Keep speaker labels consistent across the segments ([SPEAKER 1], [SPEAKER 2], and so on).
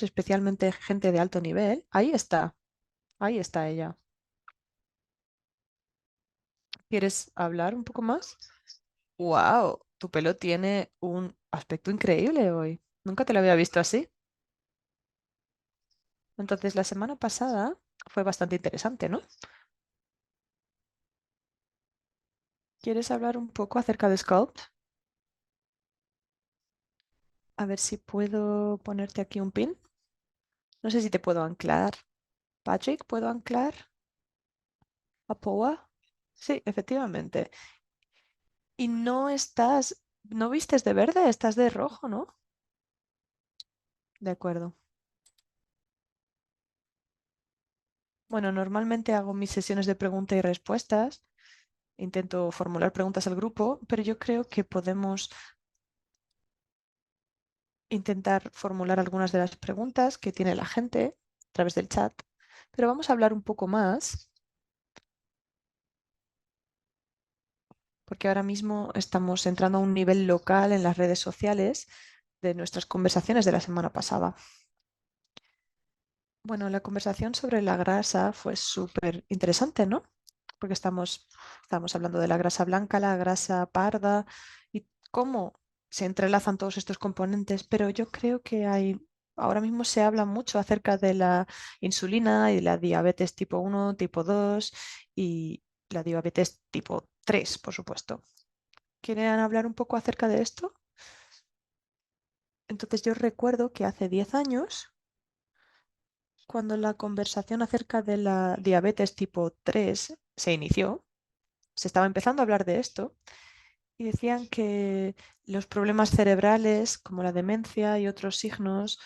[SPEAKER 1] consumidores, especialmente gente de alto nivel. Ahí está ella. ¿Quieres hablar un poco más? ¡Wow! Tu pelo tiene un aspecto increíble hoy. Nunca te lo había visto así. Entonces, la semana pasada fue bastante interesante, ¿no? ¿Quieres hablar un poco acerca de Sculpt? A ver si puedo ponerte aquí un pin. No sé si te puedo anclar. Patrick, ¿puedo anclar a Poa? Sí, efectivamente. Y no vistes de verde, estás de rojo, ¿no? De acuerdo. Bueno, normalmente hago mis sesiones de preguntas y respuestas. Intento formular preguntas al grupo, pero yo creo que podemos intentar formular algunas de las preguntas que tiene la gente a través del chat. Pero vamos a hablar un poco más, porque ahora mismo estamos entrando a un nivel local en las redes sociales de nuestras conversaciones de la semana pasada. Bueno, la conversación sobre la grasa fue súper interesante, ¿no? Porque estamos hablando de la grasa blanca, la grasa parda y cómo se entrelazan todos estos componentes, pero yo creo que ahora mismo se habla mucho acerca de la insulina y la diabetes tipo 1, tipo 2 y la diabetes tipo 3, por supuesto. ¿Quieren hablar un poco acerca de esto? Entonces yo recuerdo que hace 10 años, cuando la conversación acerca de la diabetes tipo 3 se inició, se estaba empezando a hablar de esto y decían que los problemas cerebrales, como la demencia y otros signos,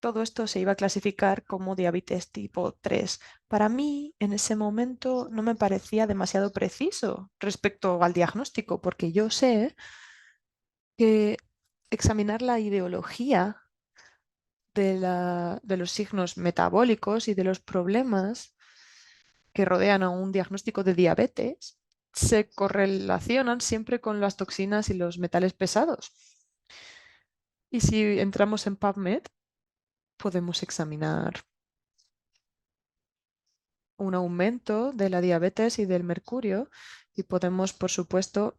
[SPEAKER 1] todo esto se iba a clasificar como diabetes tipo 3. Para mí, en ese momento, no me parecía demasiado preciso respecto al diagnóstico, porque yo sé que examinar la ideología de los signos metabólicos y de los problemas que rodean a un diagnóstico de diabetes se correlacionan siempre con las toxinas y los metales pesados. Y si entramos en PubMed, podemos examinar un aumento de la diabetes y del mercurio y podemos, por supuesto,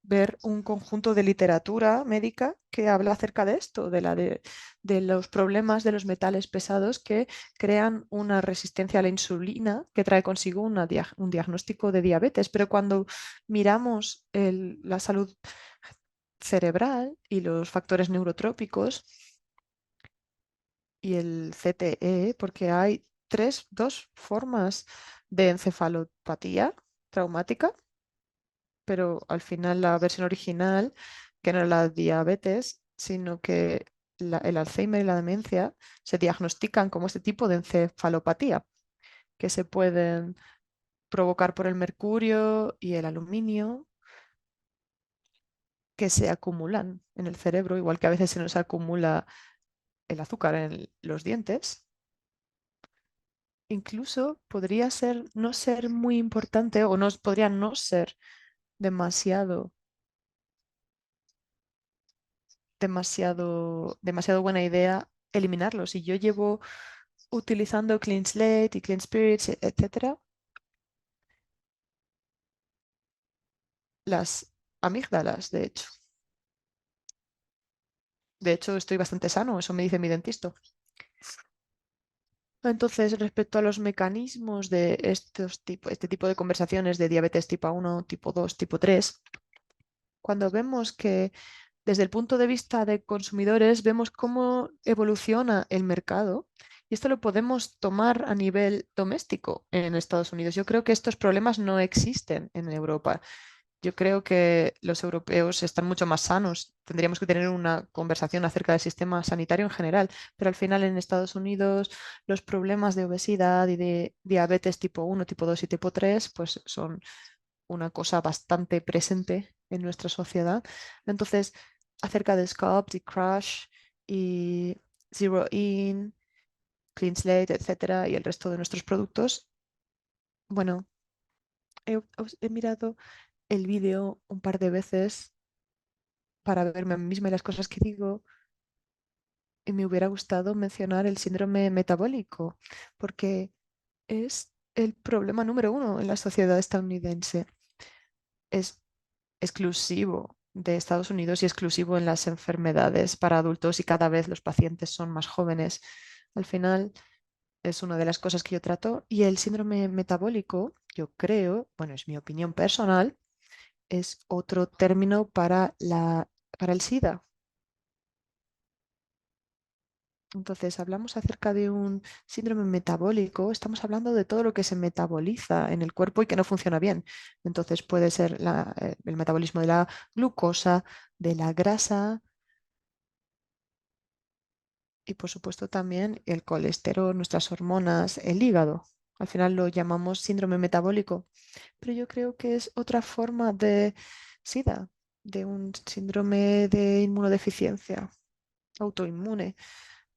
[SPEAKER 1] ver un conjunto de literatura médica que habla acerca de esto, de los problemas de los metales pesados que crean una resistencia a la insulina que trae consigo un diagnóstico de diabetes. Pero cuando miramos la salud cerebral y los factores neurotrópicos y el CTE, porque hay dos formas de encefalopatía traumática, pero al final la versión original, que no era la diabetes, sino que el Alzheimer y la demencia se diagnostican como este tipo de encefalopatía, que se pueden provocar por el mercurio y el aluminio que se acumulan en el cerebro, igual que a veces se nos acumula el azúcar en los dientes. Incluso podría no ser muy importante o podría no ser demasiado demasiado buena idea eliminarlos. Y yo llevo utilizando Clean Slate y Clean Spirits, etcétera, las amígdalas, de hecho. De hecho, estoy bastante sano, eso me dice mi dentista. Entonces, respecto a los mecanismos de este tipo de conversaciones de diabetes tipo 1, tipo 2, tipo 3, cuando vemos que desde el punto de vista de consumidores vemos cómo evoluciona el mercado y esto lo podemos tomar a nivel doméstico en Estados Unidos. Yo creo que estos problemas no existen en Europa. Yo creo que los europeos están mucho más sanos. Tendríamos que tener una conversación acerca del sistema sanitario en general, pero al final en Estados Unidos los problemas de obesidad y de diabetes tipo 1, tipo 2 y tipo 3 pues son una cosa bastante presente en nuestra sociedad. Entonces, acerca de Sculpt y Crush y Zero In, Clean Slate, etcétera, y el resto de nuestros productos, bueno, he mirado el vídeo un par de veces para verme a mí misma y las cosas que digo. Y me hubiera gustado mencionar el síndrome metabólico, porque es el problema número uno en la sociedad estadounidense. Es exclusivo de Estados Unidos y exclusivo en las enfermedades para adultos y cada vez los pacientes son más jóvenes. Al final es una de las cosas que yo trato y el síndrome metabólico, yo creo, bueno, es mi opinión personal, es otro término para el SIDA. Entonces, hablamos acerca de un síndrome metabólico, estamos hablando de todo lo que se metaboliza en el cuerpo y que no funciona bien. Entonces, puede ser el metabolismo de la glucosa, de la grasa y, por supuesto, también el colesterol, nuestras hormonas, el hígado. Al final lo llamamos síndrome metabólico, pero yo creo que es otra forma de SIDA, de un síndrome de inmunodeficiencia autoinmune.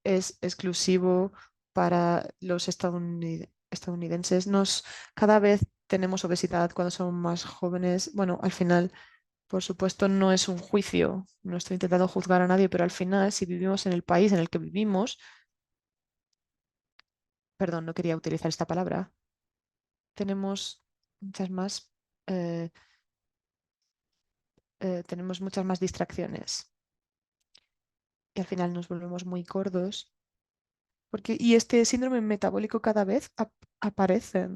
[SPEAKER 1] Es exclusivo para los estadounidenses. Cada vez tenemos obesidad cuando somos más jóvenes. Bueno, al final, por supuesto, no es un juicio, no estoy intentando juzgar a nadie, pero al final, si vivimos en el país en el que vivimos, perdón, no quería utilizar esta palabra, tenemos muchas más, eh, tenemos muchas más distracciones y al final nos volvemos muy gordos. Y este síndrome metabólico cada vez aparece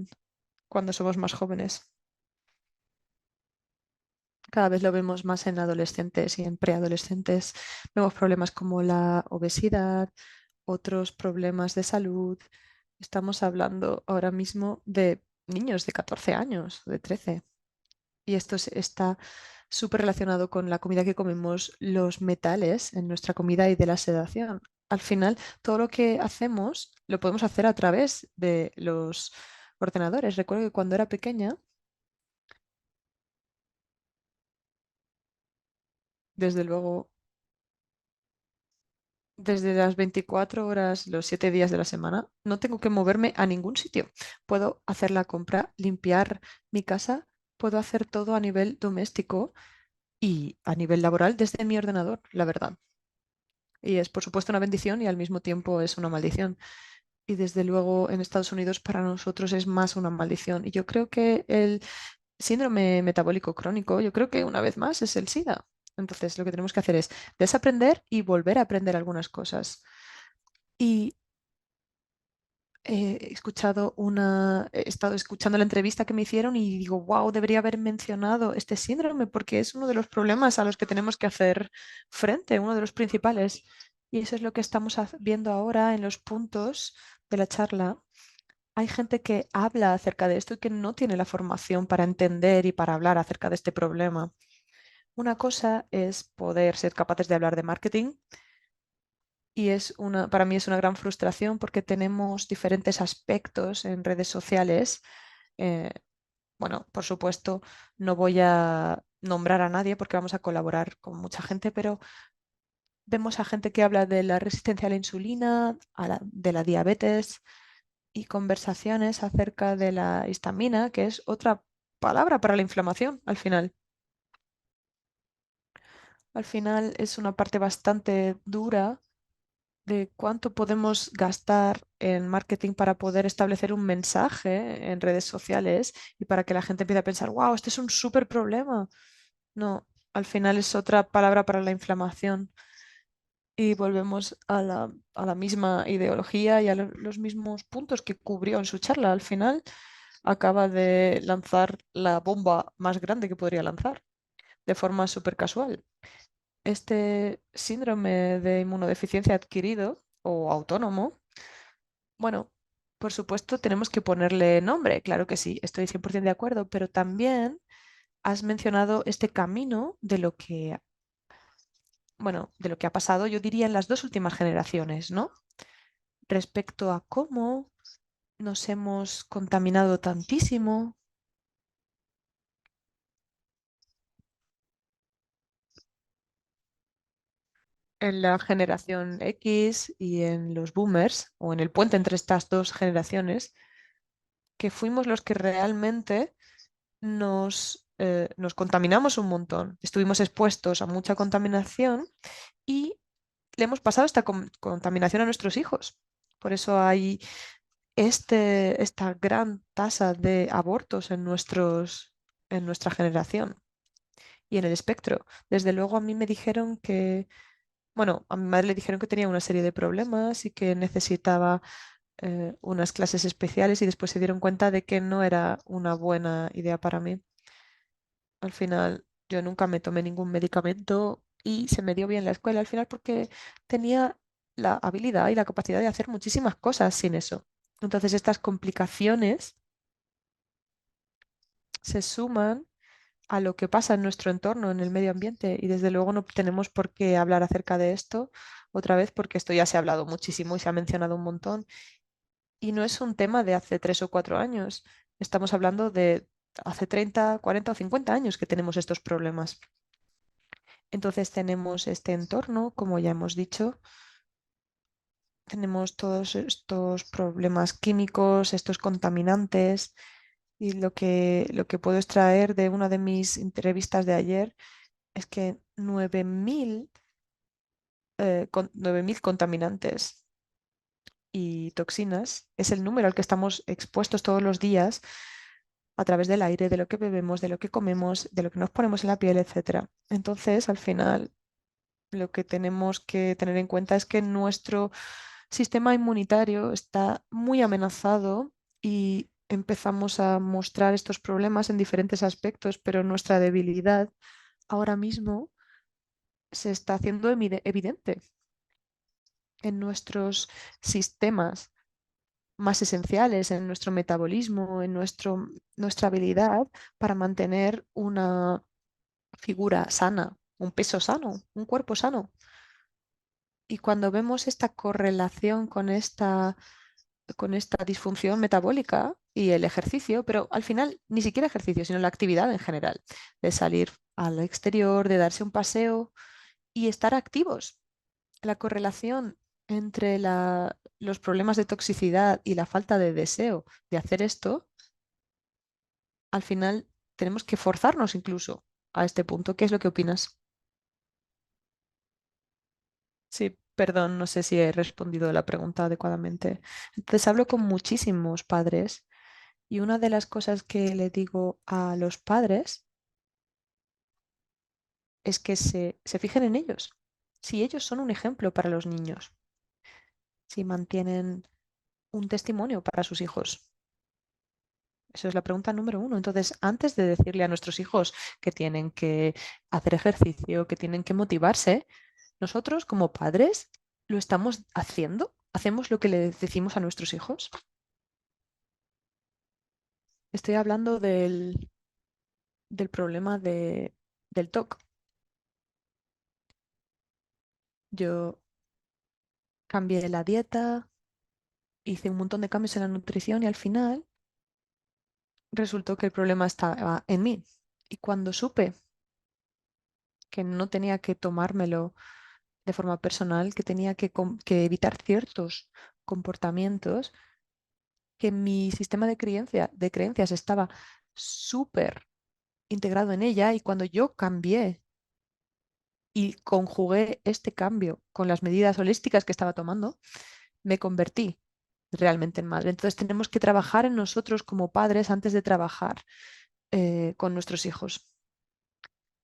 [SPEAKER 1] cuando somos más jóvenes. Cada vez lo vemos más en adolescentes y en preadolescentes. Vemos problemas como la obesidad, otros problemas de salud. Estamos hablando ahora mismo de niños de 14 años, de 13. Y esto está súper relacionado con la comida que comemos, los metales en nuestra comida y de la sedación. Al final, todo lo que hacemos lo podemos hacer a través de los ordenadores. Recuerdo que cuando era pequeña, desde luego desde las 24 horas, los 7 días de la semana, no tengo que moverme a ningún sitio. Puedo hacer la compra, limpiar mi casa, puedo hacer todo a nivel doméstico y a nivel laboral desde mi ordenador, la verdad. Y es, por supuesto, una bendición y al mismo tiempo es una maldición. Y desde luego en Estados Unidos para nosotros es más una maldición. Y yo creo que el síndrome metabólico crónico, yo creo que una vez más es el SIDA. Entonces lo que tenemos que hacer es desaprender y volver a aprender algunas cosas. Y he estado escuchando la entrevista que me hicieron y digo, wow, debería haber mencionado este síndrome porque es uno de los problemas a los que tenemos que hacer frente, uno de los principales. Y eso es lo que estamos viendo ahora en los puntos de la charla. Hay gente que habla acerca de esto y que no tiene la formación para entender y para hablar acerca de este problema. Una cosa es poder ser capaces de hablar de marketing y para mí es una gran frustración porque tenemos diferentes aspectos en redes sociales. Eh, bueno, por supuesto, no voy a nombrar a nadie porque vamos a colaborar con mucha gente, pero vemos a gente que habla de la resistencia a la insulina, de la diabetes y conversaciones acerca de la histamina, que es otra palabra para la inflamación al final. Al final es una parte bastante dura de cuánto podemos gastar en marketing para poder establecer un mensaje en redes sociales y para que la gente empiece a pensar, wow, este es un súper problema. No, al final es otra palabra para la inflamación y volvemos a la misma ideología y a los mismos puntos que cubrió en su charla. Al final acaba de lanzar la bomba más grande que podría lanzar de forma súper casual. Este síndrome de inmunodeficiencia adquirido o autónomo, bueno, por supuesto tenemos que ponerle nombre, claro que sí, estoy 100% de acuerdo, pero también has mencionado este camino de lo que, bueno, de lo que ha pasado, yo diría, en las dos últimas generaciones, ¿no? Respecto a cómo nos hemos contaminado tantísimo en la generación X y en los boomers, o en el puente entre estas dos generaciones, que fuimos los que realmente nos contaminamos un montón. Estuvimos expuestos a mucha contaminación y le hemos pasado esta contaminación a nuestros hijos. Por eso hay esta gran tasa de abortos en nuestra generación y en el espectro. Desde luego a mí me dijeron que, bueno, a mi madre le dijeron que tenía una serie de problemas y que necesitaba unas clases especiales y después se dieron cuenta de que no era una buena idea para mí. Al final yo nunca me tomé ningún medicamento y se me dio bien la escuela al final porque tenía la habilidad y la capacidad de hacer muchísimas cosas sin eso. Entonces estas complicaciones se suman a lo que pasa en nuestro entorno, en el medio ambiente, y desde luego no tenemos por qué hablar acerca de esto otra vez porque esto ya se ha hablado muchísimo y se ha mencionado un montón. Y no es un tema de hace 3 o 4 años, estamos hablando de hace 30, 40 o 50 años que tenemos estos problemas. Entonces tenemos este entorno, como ya hemos dicho, tenemos todos estos problemas químicos, estos contaminantes, y lo que puedo extraer de una de mis entrevistas de ayer es que 9.000 contaminantes y toxinas es el número al que estamos expuestos todos los días a través del aire, de lo que bebemos, de lo que comemos, de lo que nos ponemos en la piel, etcétera. Entonces, al final, lo que tenemos que tener en cuenta es que nuestro sistema inmunitario está muy amenazado y empezamos a mostrar estos problemas en diferentes aspectos, pero nuestra debilidad ahora mismo se está haciendo evidente en nuestros sistemas más esenciales, en nuestro metabolismo, en nuestra habilidad para mantener una figura sana, un peso sano, un cuerpo sano. Y cuando vemos esta correlación con esta disfunción metabólica y el ejercicio, pero al final ni siquiera ejercicio, sino la actividad en general, de salir al exterior, de darse un paseo y estar activos. La correlación entre los problemas de toxicidad y la falta de deseo de hacer esto, al final tenemos que forzarnos incluso a este punto. ¿Qué es lo que opinas? Sí, perdón, no sé si he respondido la pregunta adecuadamente. Entonces hablo con muchísimos padres y una de las cosas que le digo a los padres es que se fijen en ellos. Si ellos son un ejemplo para los niños, si mantienen un testimonio para sus hijos. Esa es la pregunta número uno. Entonces, antes de decirle a nuestros hijos que tienen que hacer ejercicio, que tienen que motivarse, nosotros como padres lo estamos haciendo. ¿Hacemos lo que le decimos a nuestros hijos? Estoy hablando del problema del TOC. Yo cambié la dieta, hice un montón de cambios en la nutrición y al final resultó que el problema estaba en mí. Y cuando supe que no tenía que tomármelo de forma personal, que tenía que evitar ciertos comportamientos, que mi sistema de creencias estaba súper integrado en ella y cuando yo cambié y conjugué este cambio con las medidas holísticas que estaba tomando, me convertí realmente en madre. Entonces tenemos que trabajar en nosotros como padres antes de trabajar con nuestros hijos.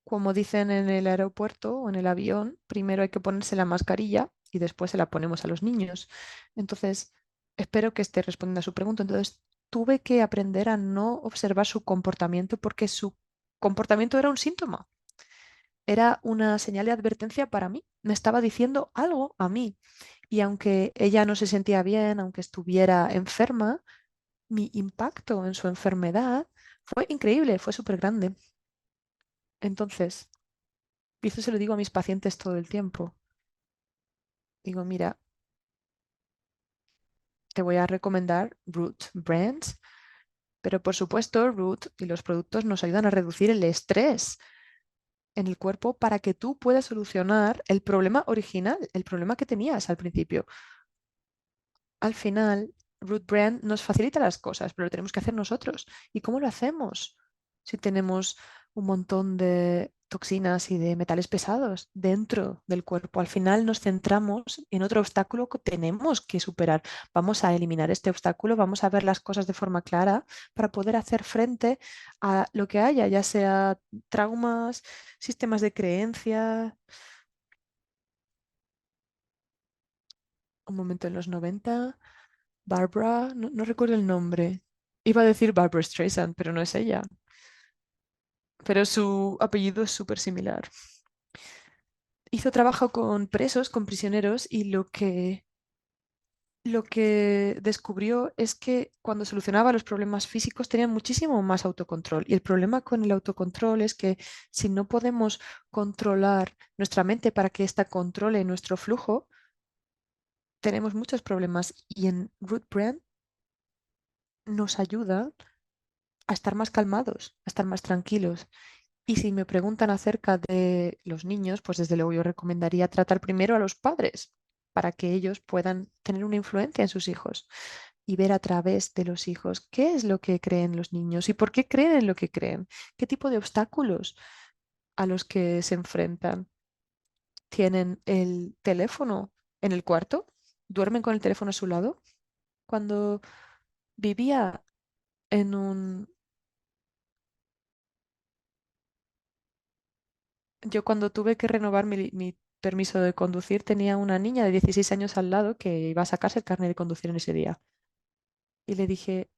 [SPEAKER 1] Como dicen en el aeropuerto o en el avión, primero hay que ponerse la mascarilla y después se la ponemos a los niños. Entonces, espero que esté respondiendo a su pregunta. Entonces, tuve que aprender a no observar su comportamiento porque su comportamiento era un síntoma, era una señal de advertencia para mí. Me estaba diciendo algo a mí. Y aunque ella no se sentía bien, aunque estuviera enferma, mi impacto en su enfermedad fue increíble, fue súper grande. Entonces, y eso se lo digo a mis pacientes todo el tiempo. Digo, mira, te voy a recomendar Root Brands, pero por supuesto, Root y los productos nos ayudan a reducir el estrés en el cuerpo para que tú puedas solucionar el problema original, el problema que tenías al principio. Al final, Root Brand nos facilita las cosas, pero lo tenemos que hacer nosotros. ¿Y cómo lo hacemos? Si tenemos un montón de toxinas y de metales pesados dentro del cuerpo. Al final nos centramos en otro obstáculo que tenemos que superar. Vamos a eliminar este obstáculo, vamos a ver las cosas de forma clara para poder hacer frente a lo que haya, ya sea traumas, sistemas de creencia. Un momento en los 90, Barbara, no recuerdo el nombre. Iba a decir Barbara Streisand, pero no es ella. Pero su apellido es súper similar. Hizo trabajo con presos, con prisioneros, y lo que descubrió es que cuando solucionaba los problemas físicos tenía muchísimo más autocontrol. Y el problema con el autocontrol es que si no podemos controlar nuestra mente para que ésta controle nuestro flujo, tenemos muchos problemas. Y en Root Brand nos ayuda a estar más calmados, a estar más tranquilos. Y si me preguntan acerca de los niños, pues desde luego yo recomendaría tratar primero a los padres para que ellos puedan tener una influencia en sus hijos y ver a través de los hijos qué es lo que creen los niños y por qué creen en lo que creen, qué tipo de obstáculos a los que se enfrentan. ¿Tienen el teléfono en el cuarto? ¿Duermen con el teléfono a su lado? Cuando vivía en un... Yo cuando tuve que renovar mi permiso de conducir tenía una niña de 16 años al lado que iba a sacarse el carnet de conducir en ese día. Y le dije,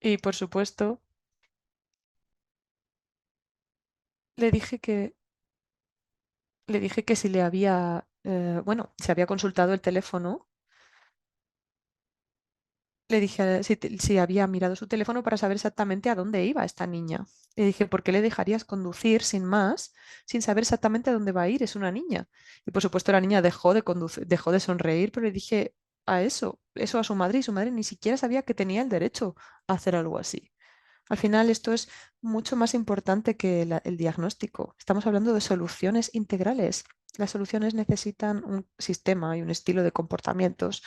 [SPEAKER 1] y por supuesto, le dije que le dije que si le había, bueno, se había consultado el teléfono, le dije si había mirado su teléfono para saber exactamente a dónde iba esta niña. Le dije, ¿por qué le dejarías conducir sin más, sin saber exactamente a dónde va a ir? Es una niña. Y por supuesto la niña dejó de conducir, dejó de sonreír, pero le dije a eso a su madre y su madre ni siquiera sabía que tenía el derecho a hacer algo así. Al final, esto es mucho más importante que el diagnóstico. Estamos hablando de soluciones integrales. Las soluciones necesitan un sistema y un estilo de comportamientos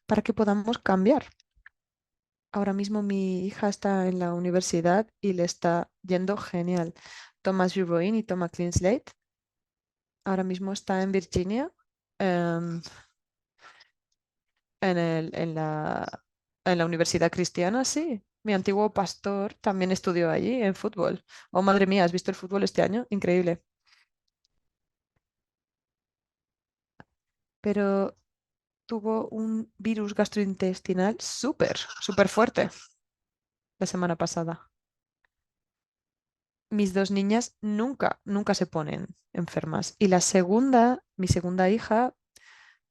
[SPEAKER 1] para que podamos cambiar. Ahora mismo mi hija está en la universidad y le está yendo genial. Toma Zero-In y toma Clean Slate. Ahora mismo está en Virginia, em, en la Universidad Cristiana, sí. Mi antiguo pastor también estudió allí en fútbol. Oh, madre mía, ¿has visto el fútbol este año? Increíble. Pero tuvo un virus gastrointestinal súper fuerte la semana pasada. Mis dos niñas nunca se ponen enfermas. Y mi segunda hija,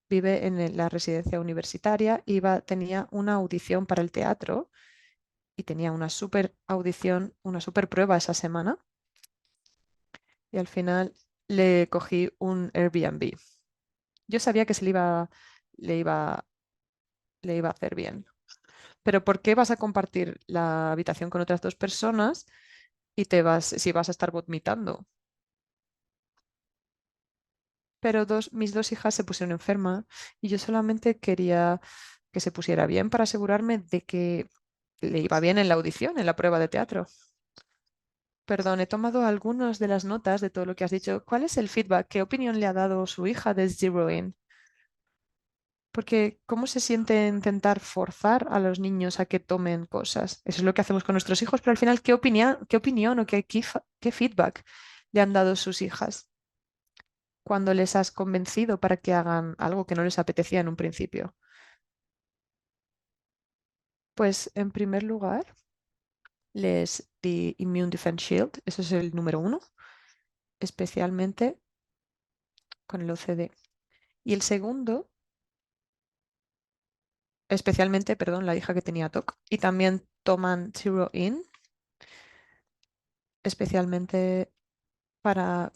[SPEAKER 1] vive en la residencia universitaria, tenía una audición para el teatro y tenía una súper audición, una súper prueba esa semana. Y al final le cogí un Airbnb. Yo sabía que le iba, le iba a hacer bien. Pero ¿por qué vas a compartir la habitación con otras dos personas y si vas a estar vomitando? Pero mis dos hijas se pusieron enfermas y yo solamente quería que se pusiera bien para asegurarme de que le iba bien en la audición, en la prueba de teatro. Perdón, he tomado algunas de las notas de todo lo que has dicho. ¿Cuál es el feedback? ¿Qué opinión le ha dado su hija de Zero In? Porque ¿cómo se siente intentar forzar a los niños a que tomen cosas? Eso es lo que hacemos con nuestros hijos, pero al final, ¿qué opinión o qué feedback le han dado sus hijas cuando les has convencido para que hagan algo que no les apetecía en un principio? Pues en primer lugar, les di Immune Defense Shield, eso es el número uno, especialmente con el OCD. Y el segundo, especialmente, perdón, la hija que tenía TOC. Y también toman Zero In, especialmente para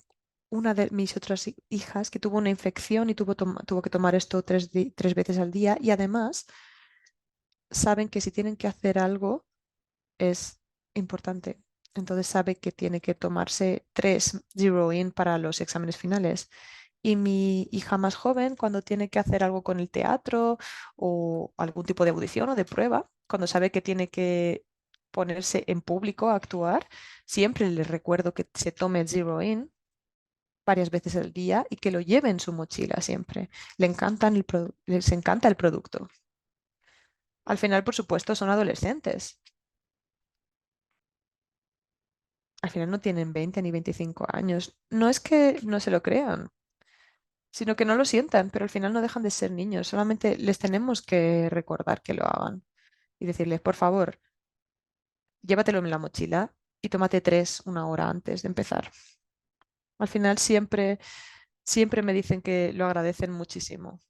[SPEAKER 1] una de mis otras hijas que tuvo una infección y tuvo que tomar esto 3 veces al día. Y además saben que si tienen que hacer algo es importante. Entonces sabe que tiene que tomarse 3 Zero In para los exámenes finales. Y mi hija más joven, cuando tiene que hacer algo con el teatro o algún tipo de audición o de prueba, cuando sabe que tiene que ponerse en público a actuar, siempre les recuerdo que se tome el Zero In varias veces al día y que lo lleve en su mochila siempre. Les encanta el producto. Al final, por supuesto, son adolescentes. Al final no tienen 20 ni 25 años. No es que no se lo crean, sino que no lo sientan, pero al final no dejan de ser niños. Solamente les tenemos que recordar que lo hagan y decirles, por favor, llévatelo en la mochila y tómate tres una hora antes de empezar. Al final siempre me dicen que lo agradecen muchísimo.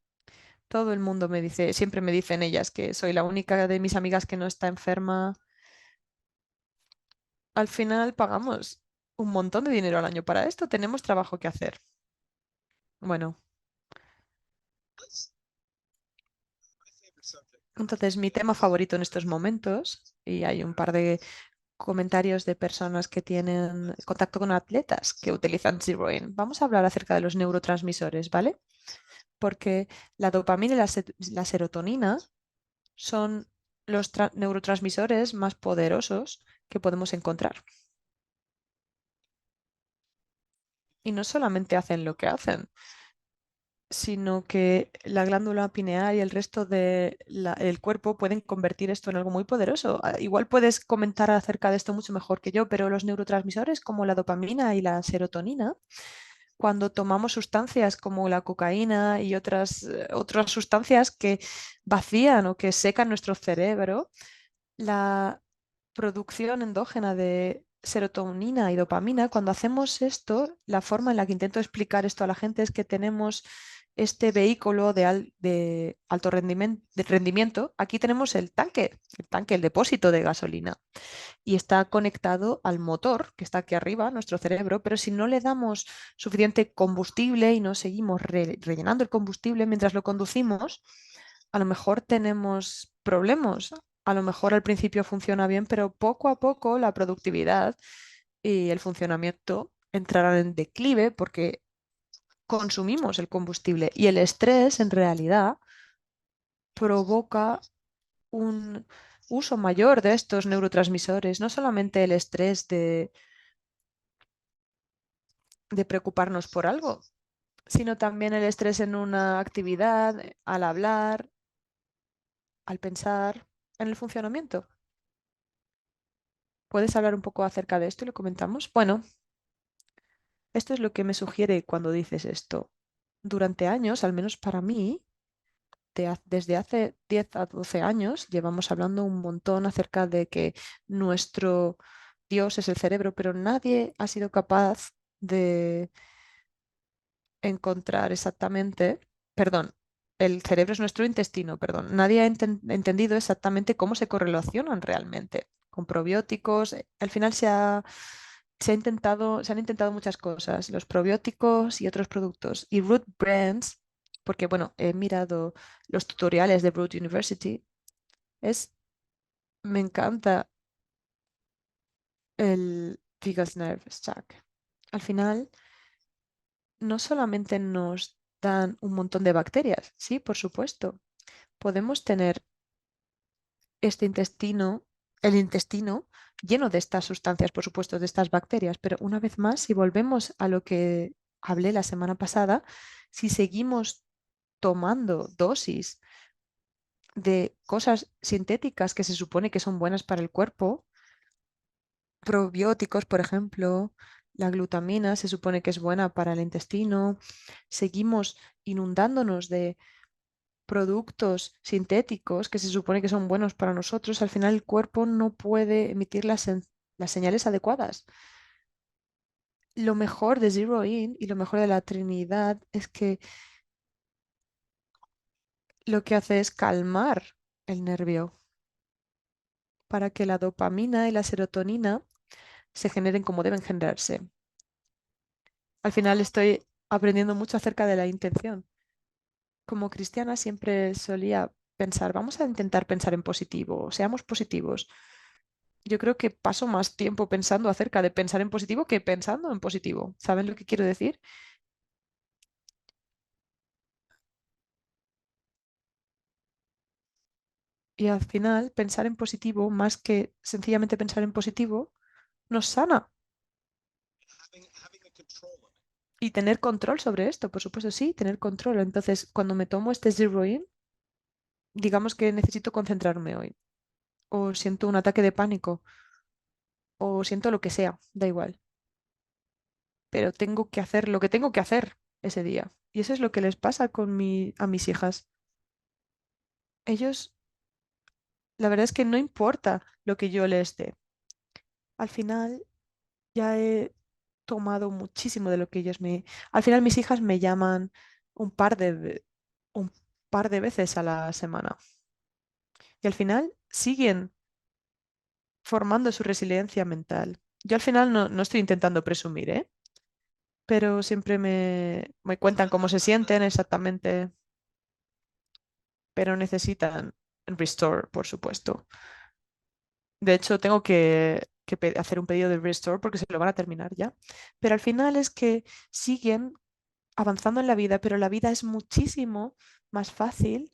[SPEAKER 1] Todo el mundo me dice, siempre me dicen ellas que soy la única de mis amigas que no está enferma. Al final pagamos un montón de dinero al año para esto, tenemos trabajo que hacer. Bueno, entonces mi tema favorito en estos momentos, y hay un par de comentarios de personas que tienen contacto con atletas que utilizan Zero-In. Vamos a hablar acerca de los neurotransmisores, ¿vale? Porque la dopamina y la serotonina son los neurotransmisores más poderosos que podemos encontrar. Y no solamente hacen lo que hacen, sino que la glándula pineal y el resto del cuerpo pueden convertir esto en algo muy poderoso. Igual puedes comentar acerca de esto mucho mejor que yo, pero los neurotransmisores como la dopamina y la serotonina, cuando tomamos sustancias como la cocaína y otras sustancias que vacían o que secan nuestro cerebro, la producción endógena de serotonina y dopamina, cuando hacemos esto, la forma en la que intento explicar esto a la gente es que tenemos este vehículo de alto rendimiento. Aquí tenemos el depósito de gasolina, y está conectado al motor que está aquí arriba, nuestro cerebro, pero si no le damos suficiente combustible y no seguimos rellenando el combustible mientras lo conducimos, a lo mejor tenemos problemas. A lo mejor al principio funciona bien, pero poco a poco la productividad y el funcionamiento entrarán en declive porque consumimos el combustible y el estrés en realidad provoca un uso mayor de estos neurotransmisores, no solamente el estrés de preocuparnos por algo, sino también el estrés en una actividad, al hablar, al pensar, en el funcionamiento. ¿Puedes hablar un poco acerca de esto y lo comentamos? Bueno, esto es lo que me sugiere cuando dices esto. Durante años, al menos para mí, desde hace 10 a 12 años, llevamos hablando un montón acerca de que nuestro Dios es el cerebro, pero nadie ha sido capaz de encontrar exactamente, perdón, el cerebro es nuestro intestino, perdón, nadie ha entendido exactamente cómo se correlacionan realmente con probióticos. Al final se han intentado muchas cosas, los probióticos y otros productos. Y Root Brands, porque bueno, he mirado los tutoriales de Root University, es, me encanta el Vagus Nerve Stack. Al final, no solamente nos dan un montón de bacterias, sí, por supuesto. Podemos tener el intestino lleno de estas sustancias, por supuesto, de estas bacterias, pero una vez más, si volvemos a lo que hablé la semana pasada, si seguimos tomando dosis de cosas sintéticas que se supone que son buenas para el cuerpo, probióticos, por ejemplo, la glutamina se supone que es buena para el intestino, seguimos inundándonos de productos sintéticos que se supone que son buenos para nosotros, al final el cuerpo no puede emitir las señales adecuadas. Lo mejor de Zero In y lo mejor de la Trinidad es que lo que hace es calmar el nervio para que la dopamina y la serotonina se generen como deben generarse. Al final estoy aprendiendo mucho acerca de la intención. Como cristiana siempre solía pensar, vamos a intentar pensar en positivo, seamos positivos. Yo creo que paso más tiempo pensando acerca de pensar en positivo que pensando en positivo. ¿Saben lo que quiero decir? Y al final, pensar en positivo, más que sencillamente pensar en positivo, nos sana. Y tener control sobre esto, por supuesto, sí, tener control. Entonces, cuando me tomo este Zero In, digamos que necesito concentrarme hoy, o siento un ataque de pánico, o siento lo que sea, da igual, pero tengo que hacer lo que tengo que hacer ese día. Y eso es lo que les pasa a mis hijas. Ellos, la verdad es que no importa lo que yo les dé. Al final, ya he tomado muchísimo de lo que ellos me... Al final, mis hijas me llaman un par un par de veces a la semana. Y al final siguen formando su resiliencia mental. Yo al final no estoy intentando presumir, ¿eh? Pero siempre me cuentan cómo se sienten exactamente, pero necesitan restore, por supuesto. De hecho, tengo que hacer un pedido de restore porque se lo van a terminar ya. Pero al final es que siguen avanzando en la vida, pero la vida es muchísimo más fácil.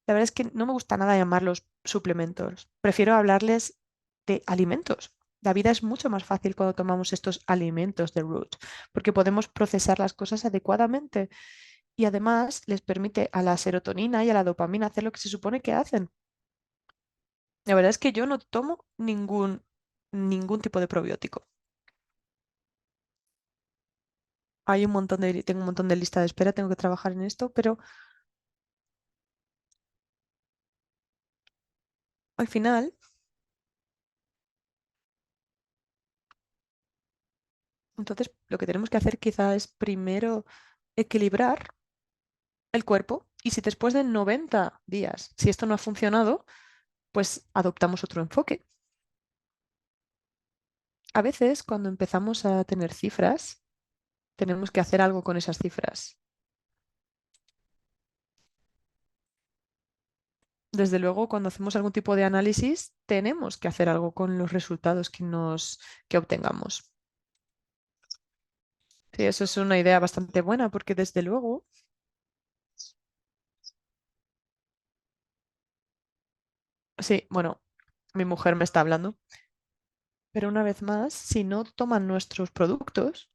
[SPEAKER 1] La verdad es que no me gusta nada llamarlos suplementos. Prefiero hablarles de alimentos. La vida es mucho más fácil cuando tomamos estos alimentos de root, porque podemos procesar las cosas adecuadamente y además les permite a la serotonina y a la dopamina hacer lo que se supone que hacen. La verdad es que yo no tomo ningún tipo de probiótico. Tengo un montón de lista de espera, tengo que trabajar en esto, pero al final, entonces lo que tenemos que hacer quizá es primero equilibrar el cuerpo y si después de 90 días, si esto no ha funcionado, pues adoptamos otro enfoque. A veces cuando empezamos a tener cifras, tenemos que hacer algo con esas cifras. Desde luego, cuando hacemos algún tipo de análisis, tenemos que hacer algo con los resultados que obtengamos. Sí, eso es una idea bastante buena porque desde luego, sí, bueno, mi mujer me está hablando, pero una vez más, si no toman nuestros productos,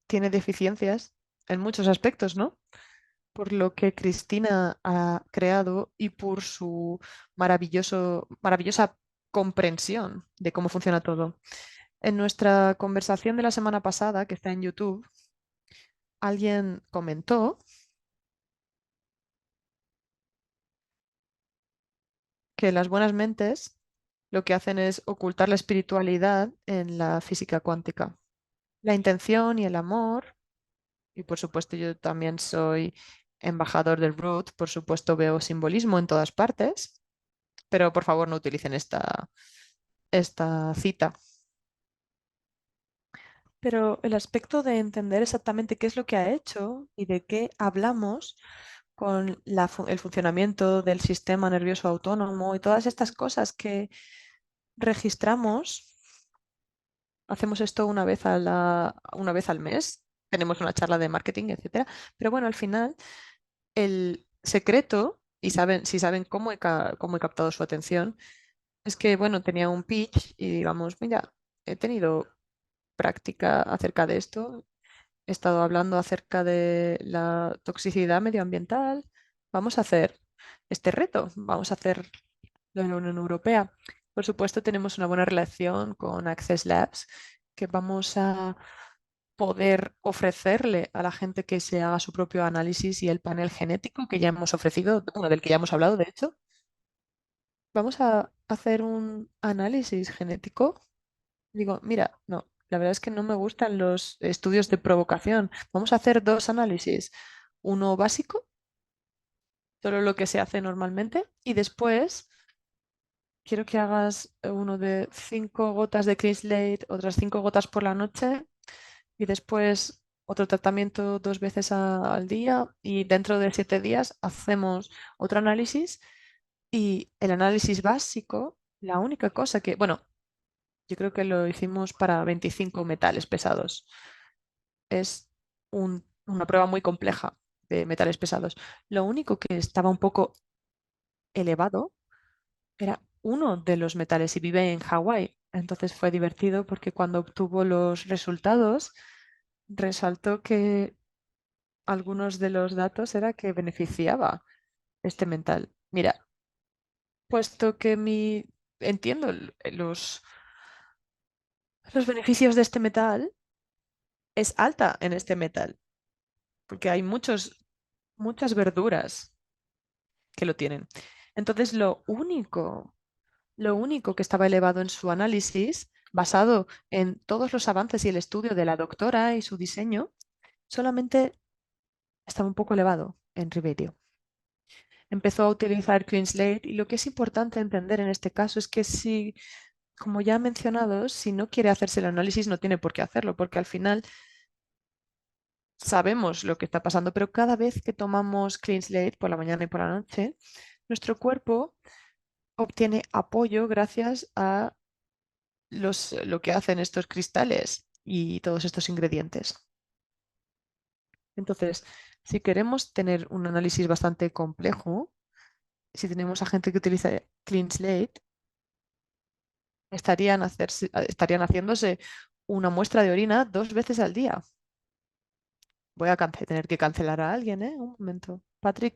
[SPEAKER 1] tiene deficiencias en muchos aspectos, ¿no? Por lo que Cristina ha creado y por su maravillosa comprensión de cómo funciona todo. En nuestra conversación de la semana pasada, que está en YouTube, alguien comentó que las buenas mentes lo que hacen es ocultar la espiritualidad en la física cuántica. La intención y el amor, y por supuesto yo también soy embajador del Root, por supuesto veo simbolismo en todas partes, pero por favor no utilicen esta cita. Pero el aspecto de entender exactamente qué es lo que ha hecho y de qué hablamos con el funcionamiento del sistema nervioso autónomo y todas estas cosas que registramos, hacemos esto una vez al mes, tenemos una charla de marketing, etcétera. Pero bueno, al final, el secreto, y si saben cómo he captado su atención, es que, bueno, tenía un pitch y digamos, mira, he tenido práctica acerca de esto. He estado hablando acerca de la toxicidad medioambiental. Vamos a hacer este reto, vamos a hacer de la Unión Europea. Por supuesto, tenemos una buena relación con Access Labs, que vamos a poder ofrecerle a la gente que se haga su propio análisis y el panel genético que ya hemos ofrecido, bueno, del que ya hemos hablado, de hecho. Vamos a hacer un análisis genético. Digo, mira, no, la verdad es que no me gustan los estudios de provocación. Vamos a hacer dos análisis. Uno básico, solo lo que se hace normalmente, y después quiero que hagas uno de 5 gotas de Chris Late, otras 5 gotas por la noche, y después otro tratamiento 2 veces al día, y dentro de 7 días hacemos otro análisis, y el análisis básico, la única cosa que, bueno, yo creo que lo hicimos para 25 metales pesados. Es una prueba muy compleja de metales pesados. Lo único que estaba un poco elevado era uno de los metales y vive en Hawái. Entonces fue divertido porque cuando obtuvo los resultados, resaltó que algunos de los datos era que beneficiaba este metal. Mira, puesto que entiendo los beneficios de este metal, es alta en este metal, porque hay muchas verduras que lo tienen. Entonces, lo único que estaba elevado en su análisis, basado en todos los avances y el estudio de la doctora y su diseño, solamente estaba un poco elevado en Ribeiro. Empezó a utilizar Clean Slate y lo que es importante entender en este caso es que si, como ya he mencionado, si no quiere hacerse el análisis no tiene por qué hacerlo, porque al final sabemos lo que está pasando, pero cada vez que tomamos Clean Slate por la mañana y por la noche, nuestro cuerpo obtiene apoyo gracias a lo que hacen estos cristales y todos estos ingredientes. Entonces, si queremos tener un análisis bastante complejo, si tenemos a gente que utiliza Clean Slate, estarían haciéndose una muestra de orina 2 veces al día. Voy a tener que cancelar a alguien, ¿eh? Un momento. Patrick,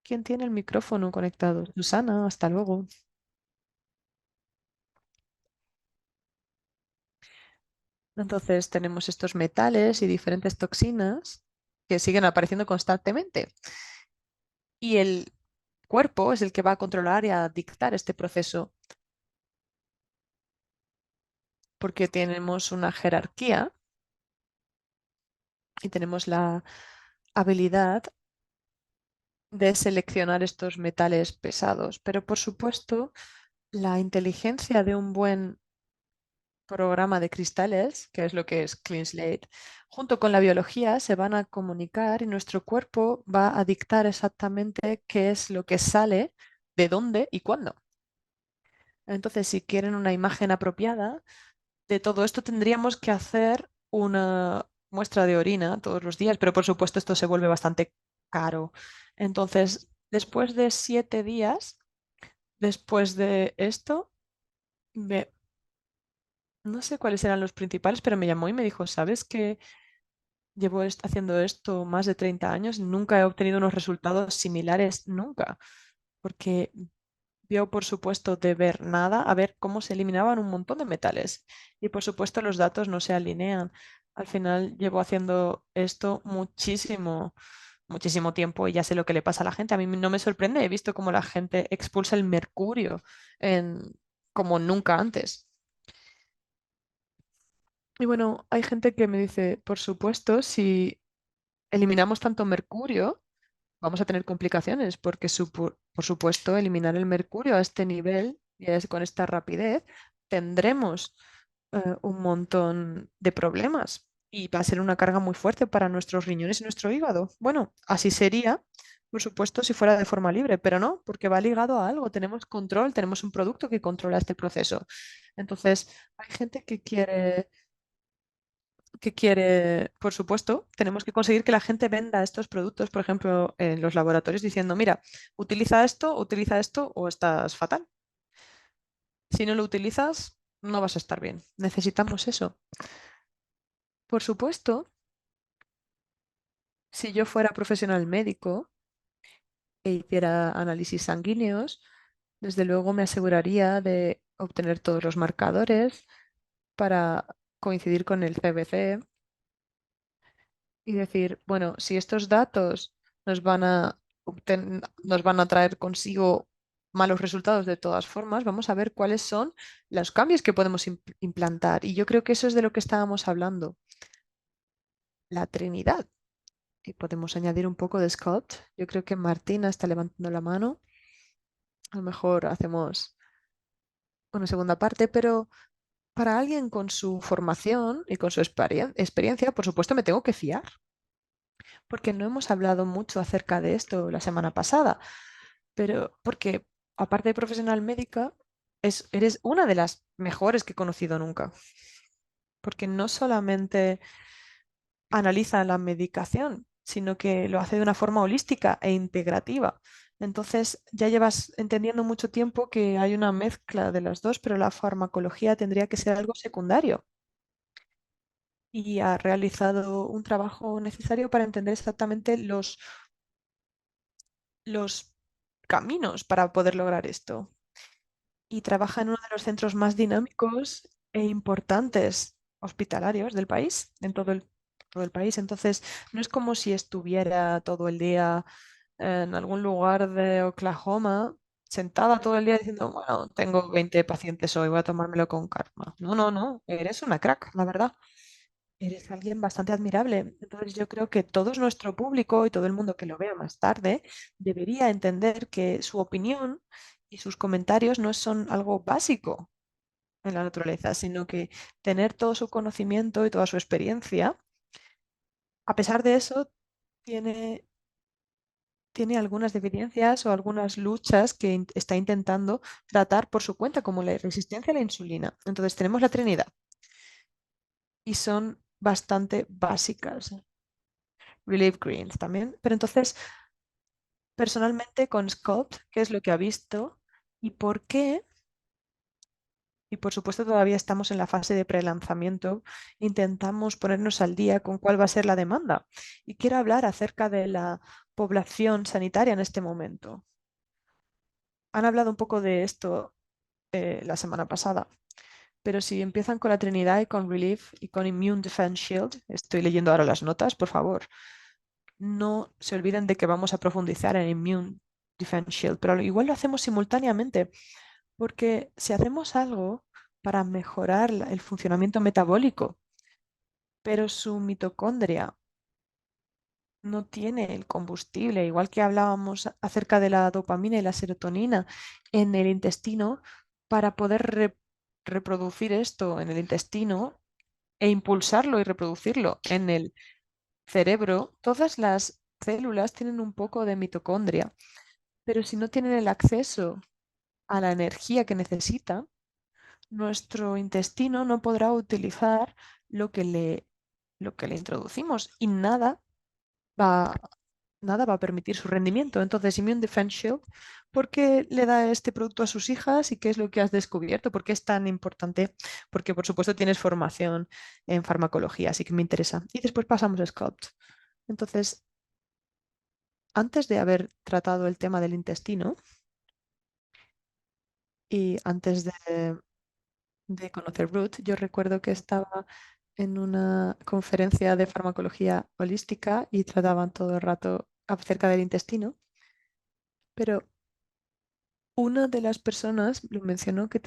[SPEAKER 1] ¿quién tiene el micrófono conectado? Susana, hasta luego. Entonces tenemos estos metales y diferentes toxinas que siguen apareciendo constantemente. Y el cuerpo es el que va a controlar y a dictar este proceso, porque tenemos una jerarquía y tenemos la habilidad de seleccionar estos metales pesados. Pero por supuesto, la inteligencia de un buen programa de cristales, que es lo que es Clean Slate, junto con la biología se van a comunicar y nuestro cuerpo va a dictar exactamente qué es lo que sale, de dónde y cuándo. Entonces, si quieren una imagen apropiada de todo esto, tendríamos que hacer una muestra de orina todos los días, pero por supuesto esto se vuelve bastante caro. Entonces, después de 7 días, después de esto, me- no sé cuáles eran los principales, pero me llamó y me dijo, ¿sabes que llevo haciendo esto más de 30 años? Nunca he obtenido unos resultados similares, nunca, porque vio, por supuesto, de ver nada a ver cómo se eliminaban un montón de metales. Y, por supuesto, los datos no se alinean. Al final llevo haciendo esto muchísimo tiempo y ya sé lo que le pasa a la gente. A mí no me sorprende, he visto cómo la gente expulsa el mercurio como nunca antes. Y bueno, hay gente que me dice, por supuesto, si eliminamos tanto mercurio, vamos a tener complicaciones, porque por supuesto, eliminar el mercurio a este nivel y con esta rapidez, tendremos un montón de problemas y va a ser una carga muy fuerte para nuestros riñones y nuestro hígado. Bueno, así sería, por supuesto, si fuera de forma libre, pero no, porque va ligado a algo. Tenemos control, tenemos un producto que controla este proceso. Entonces, hay gente por supuesto, tenemos que conseguir que la gente venda estos productos, por ejemplo, en los laboratorios, diciendo, mira, utiliza esto o estás fatal. Si no lo utilizas, no vas a estar bien. Necesitamos eso. Por supuesto, si yo fuera profesional médico e hiciera análisis sanguíneos, desde luego me aseguraría de obtener todos los marcadores para coincidir con el CBC y decir, bueno, si estos datos nos van a traer consigo malos resultados de todas formas, vamos a ver cuáles son los cambios que podemos implantar. Y yo creo que eso es de lo que estábamos hablando, la Trinidad. Y podemos añadir un poco de Scott. Yo creo que Martina está levantando la mano. A lo mejor hacemos una segunda parte, pero para alguien con su formación y con su experiencia, por supuesto, me tengo que fiar, porque no hemos hablado mucho acerca de esto la semana pasada, pero porque aparte de profesional médica, eres una de las mejores que he conocido nunca, porque no solamente analiza la medicación, sino que lo hace de una forma holística e integrativa. Entonces, ya llevas entendiendo mucho tiempo que hay una mezcla de las dos, pero la farmacología tendría que ser algo secundario. Y ha realizado un trabajo necesario para entender exactamente los caminos para poder lograr esto. Y trabaja en uno de los centros más dinámicos e importantes hospitalarios del país, en todo el país. Entonces, no es como si estuviera todo el día en algún lugar de Oklahoma, sentada todo el día diciendo, bueno, tengo 20 pacientes hoy, voy a tomármelo con calma. No, no, no, eres una crack, la verdad. Eres alguien bastante admirable. Entonces yo creo que todo nuestro público y todo el mundo que lo vea más tarde debería entender que su opinión y sus comentarios no son algo básico en la naturaleza, sino que tener todo su conocimiento y toda su experiencia, a pesar de eso, tiene, tiene algunas deficiencias o algunas luchas que está intentando tratar por su cuenta, como la resistencia a la insulina. Entonces tenemos la Trinidad y son bastante básicas. Relief Greens también. Pero entonces, personalmente con Scott, ¿qué es lo que ha visto y por qué? Y por supuesto todavía estamos en la fase de prelanzamiento. Intentamos ponernos al día con cuál va a ser la demanda. Y quiero hablar acerca de la población sanitaria en este momento. Han hablado un poco de esto la semana pasada, pero si empiezan con la Trinidad y con Relief y con Immune Defense Shield, estoy leyendo ahora las notas, por favor, no se olviden de que vamos a profundizar en Immune Defense Shield, pero igual lo hacemos simultáneamente, porque si hacemos algo para mejorar el funcionamiento metabólico, pero su mitocondria no tiene el combustible, igual que hablábamos acerca de la dopamina y la serotonina en el intestino, para poder reproducir esto en el intestino e impulsarlo y reproducirlo en el cerebro, todas las células tienen un poco de mitocondria, pero si no tienen el acceso a la energía que necesitan, nuestro intestino no podrá utilizar lo que lo que le introducimos y va, nada va a permitir su rendimiento. Entonces, Immune Defense Shield, ¿por qué le da este producto a sus hijas y qué es lo que has descubierto? ¿Por qué es tan importante? Porque, por supuesto, tienes formación en farmacología, así que me interesa. Y después pasamos a Sculpt. Entonces, antes de haber tratado el tema del intestino y antes de conocer Ruth, yo recuerdo que estaba en una conferencia de farmacología holística y trataban todo el rato acerca del intestino, pero una de las personas lo mencionó que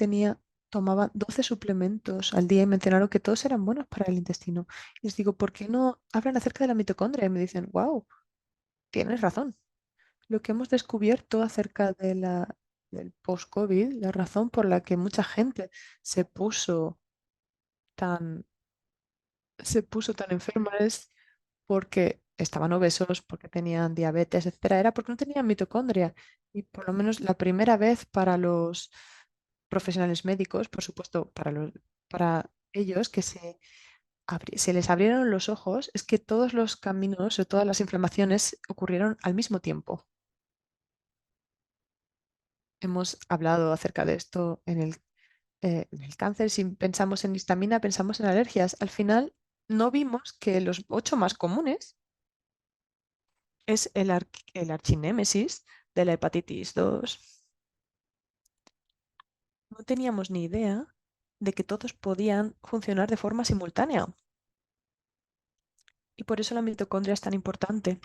[SPEAKER 1] tomaba 12 suplementos al día y mencionaron que todos eran buenos para el intestino. Y les digo, ¿por qué no hablan acerca de la mitocondria? Y me dicen, wow, tienes razón. Lo que hemos descubierto acerca del post-COVID, la razón por la que mucha gente se puso tan, se puso tan enferma es porque estaban obesos, porque tenían diabetes, etcétera, era porque no tenían mitocondria. Y por lo menos la primera vez para los profesionales médicos, por supuesto, para ellos que se les abrieron los ojos, es que todos los caminos o todas las inflamaciones ocurrieron al mismo tiempo. Hemos hablado acerca de esto en el cáncer. Si pensamos en histamina, pensamos en alergias. Al final, no vimos que los 8 más comunes es el archinémesis de la hepatitis 2. No teníamos ni idea de que todos podían funcionar de forma simultánea. Y por eso la mitocondria es tan importante,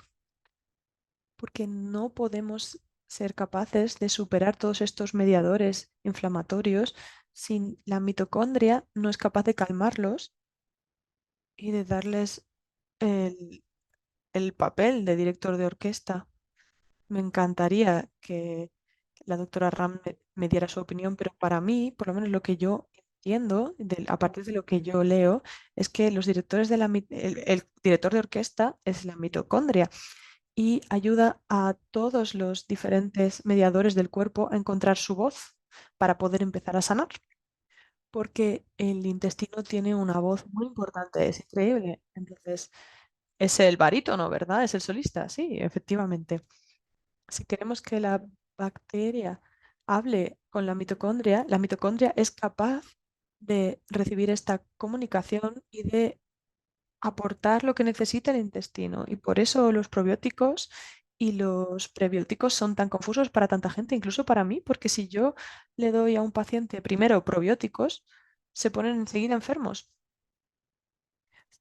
[SPEAKER 1] porque no podemos ser capaces de superar todos estos mediadores inflamatorios si la mitocondria no es capaz de calmarlos y de darles el, el papel de director de orquesta. Me encantaría que la doctora Ram me diera su opinión, pero para mí, por lo menos lo que yo entiendo, a partir de lo que yo leo, es que los directores el director de orquesta es la mitocondria y ayuda a todos los diferentes mediadores del cuerpo a encontrar su voz para poder empezar a sanar. Porque el intestino tiene una voz muy importante, es increíble. Entonces, Es el barítono, ¿verdad? Es el solista, sí, efectivamente. Si queremos que la bacteria hable con la mitocondria es capaz de recibir esta comunicación y de aportar lo que necesita el intestino. Y por eso los probióticos y los prebióticos son tan confusos para tanta gente, incluso para mí, porque si yo le doy a un paciente primero probióticos, se ponen enseguida enfermos,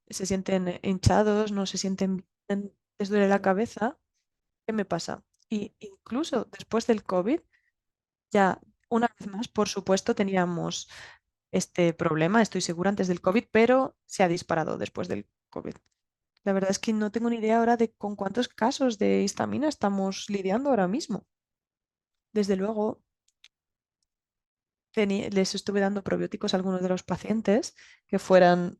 [SPEAKER 1] se sienten hinchados, no se sienten bien, les duele la cabeza. ¿Qué me pasa? Y incluso después del COVID, ya una vez más, por supuesto, teníamos este problema, estoy segura, antes del COVID, pero se ha disparado después del COVID. La verdad es que no tengo ni idea ahora de con cuántos casos de histamina estamos lidiando ahora mismo. Desde luego, les estuve dando probióticos a algunos de los pacientes que fueran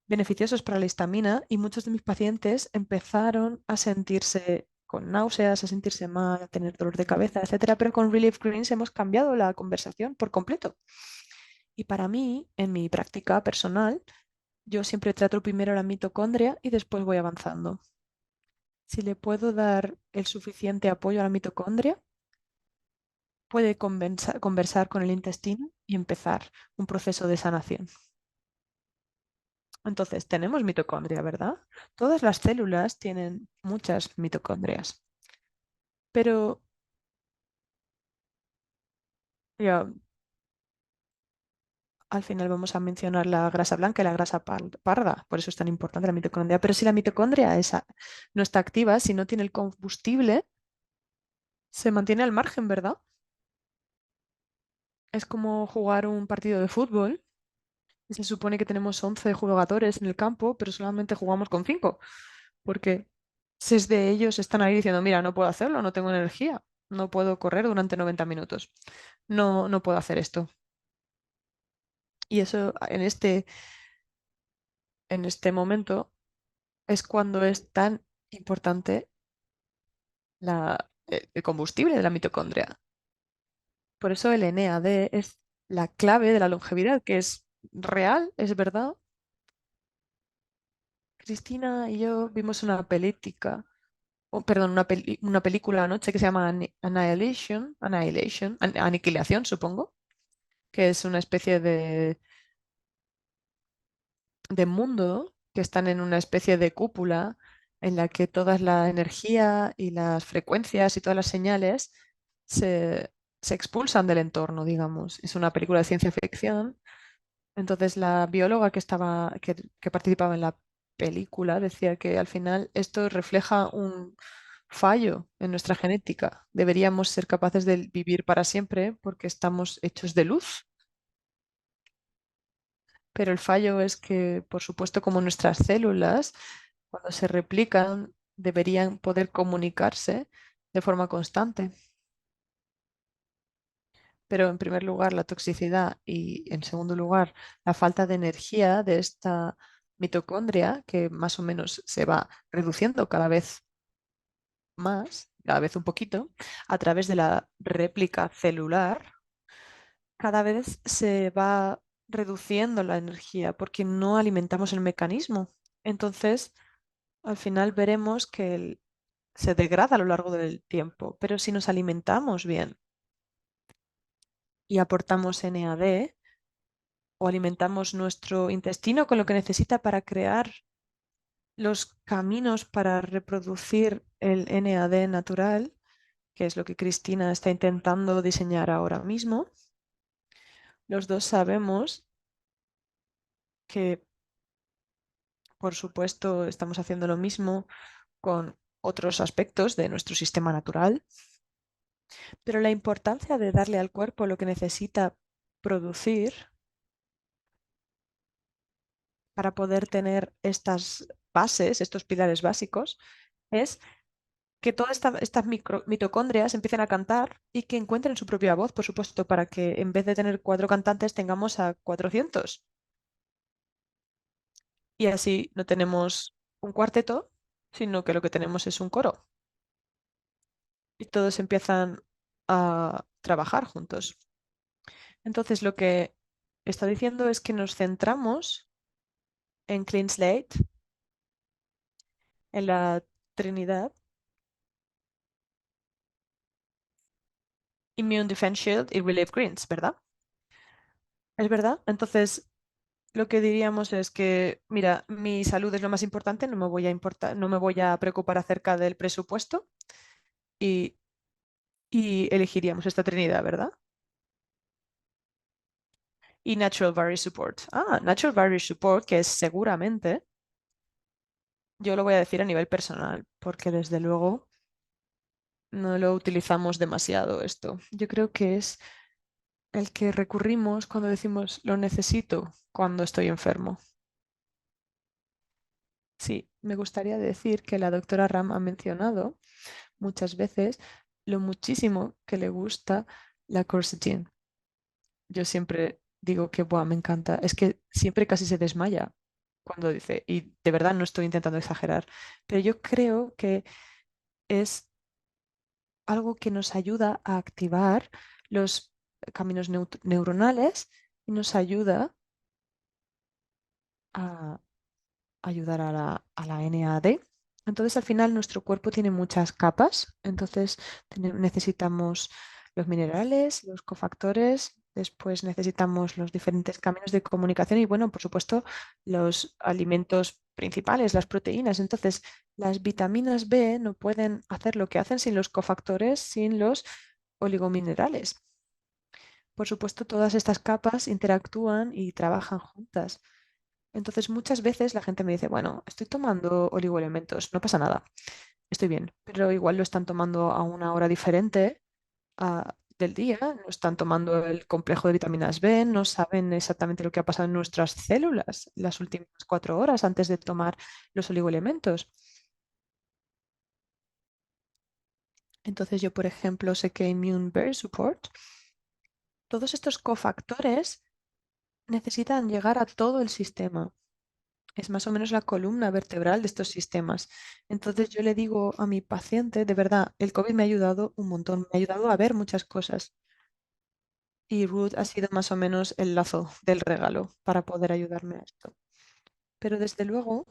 [SPEAKER 1] beneficiosos para la histamina y muchos de mis pacientes empezaron a sentirse con náuseas, a sentirse mal, a tener dolor de cabeza, etcétera, pero con Relief Greens hemos cambiado la conversación por completo. Y para mí, en mi práctica personal, yo siempre trato primero la mitocondria y después voy avanzando. Si le puedo dar el suficiente apoyo a la mitocondria, puede conversar con el intestino y empezar un proceso de sanación. Entonces, tenemos mitocondria, ¿verdad? Todas las células tienen muchas mitocondrias, pero ya, al final vamos a mencionar la grasa blanca y la grasa parda, por eso es tan importante la mitocondria. Pero si la mitocondria no está activa, si no tiene el combustible, se mantiene al margen, ¿verdad? Es como jugar un partido de fútbol. Se supone que tenemos 11 jugadores en el campo, pero solamente jugamos con 5, porque 6 de ellos están ahí diciendo, mira, no puedo hacerlo, no tengo energía, no puedo correr durante 90 minutos, no puedo hacer esto. Y eso en este momento es cuando es tan importante el combustible de la mitocondria. Por eso el NAD es la clave de la longevidad, que es real, es verdad. Cristina y yo vimos una película perdón, una película anoche que se llama Aniquilación, supongo, que es una especie de mundo que están en una especie de cúpula en la que toda la energía y las frecuencias y todas las señales se, se expulsan del entorno, digamos. Es una película de ciencia ficción. Entonces la bióloga que participaba en la película decía que al final esto refleja un fallo en nuestra genética. Deberíamos ser capaces de vivir para siempre porque estamos hechos de luz, pero el fallo es que, por supuesto, como nuestras células, cuando se replican, deberían poder comunicarse de forma constante. Pero en primer lugar, la toxicidad y en segundo lugar, la falta de energía de esta mitocondria, que más o menos se va reduciendo cada vez más, cada vez un poquito, a través de la réplica celular, cada vez se va reduciendo la energía porque no alimentamos el mecanismo. Entonces, al final veremos que se degrada a lo largo del tiempo, pero si nos alimentamos bien y aportamos NAD o alimentamos nuestro intestino con lo que necesita para crear los caminos para reproducir el NAD natural, que es lo que Cristina está intentando diseñar ahora mismo, los dos sabemos que, por supuesto, estamos haciendo lo mismo con otros aspectos de nuestro sistema natural, pero la importancia de darle al cuerpo lo que necesita producir para poder tener estas bases, estos pilares básicos, es que todas estas mitocondrias empiecen a cantar y que encuentren su propia voz, por supuesto, para que en vez de tener 4 cantantes tengamos a 400. Y así no tenemos un cuarteto, sino que lo que tenemos es un coro. Y todos empiezan a trabajar juntos. Entonces, lo que está diciendo es que nos centramos en Clean Slate en la Trinidad. Immune Defense Shield y Relief Greens, ¿verdad? ¿Es verdad? Entonces, lo que diríamos es que, mira, mi salud es lo más importante, no me voy a no me voy a preocupar acerca del presupuesto y, y elegiríamos esta Trinidad, ¿verdad? Y Natural Barrier Support. Ah, Natural Barrier Support, que es seguramente, yo lo voy a decir a nivel personal, porque desde luego no lo utilizamos demasiado esto. Yo creo que es el que recurrimos cuando decimos lo necesito cuando estoy enfermo. Sí, me gustaría decir que la doctora Ram ha mencionado muchas veces lo muchísimo que le gusta la quercetin. Yo siempre digo que, buah, me encanta. Es que siempre casi se desmaya cuando dice, y de verdad no estoy intentando exagerar, pero yo creo que es algo que nos ayuda a activar los caminos neuronales y nos ayuda a ayudar a la NAD. Entonces, al final, nuestro cuerpo tiene muchas capas. Entonces, necesitamos los minerales, los cofactores, después necesitamos los diferentes caminos de comunicación y, bueno, por supuesto, los alimentos principales, las proteínas. Entonces, las vitaminas B no pueden hacer lo que hacen sin los cofactores, sin los oligominerales. Por supuesto, todas estas capas interactúan y trabajan juntas. Entonces, muchas veces la gente me dice, bueno, estoy tomando oligoelementos, no pasa nada, estoy bien, pero igual lo están tomando a una hora diferente del día, no están tomando el complejo de vitaminas B, no saben exactamente lo que ha pasado en nuestras células las últimas 4 horas antes de tomar los oligoelementos. Entonces, yo, por ejemplo, sé que Immune Bear Support, todos estos cofactores necesitan llegar a todo el sistema. Es más o menos la columna vertebral de estos sistemas. Entonces yo le digo a mi paciente, de verdad, el COVID me ha ayudado un montón, me ha ayudado a ver muchas cosas. Y Ruth ha sido más o menos el lazo del regalo para poder ayudarme a esto. Pero desde luego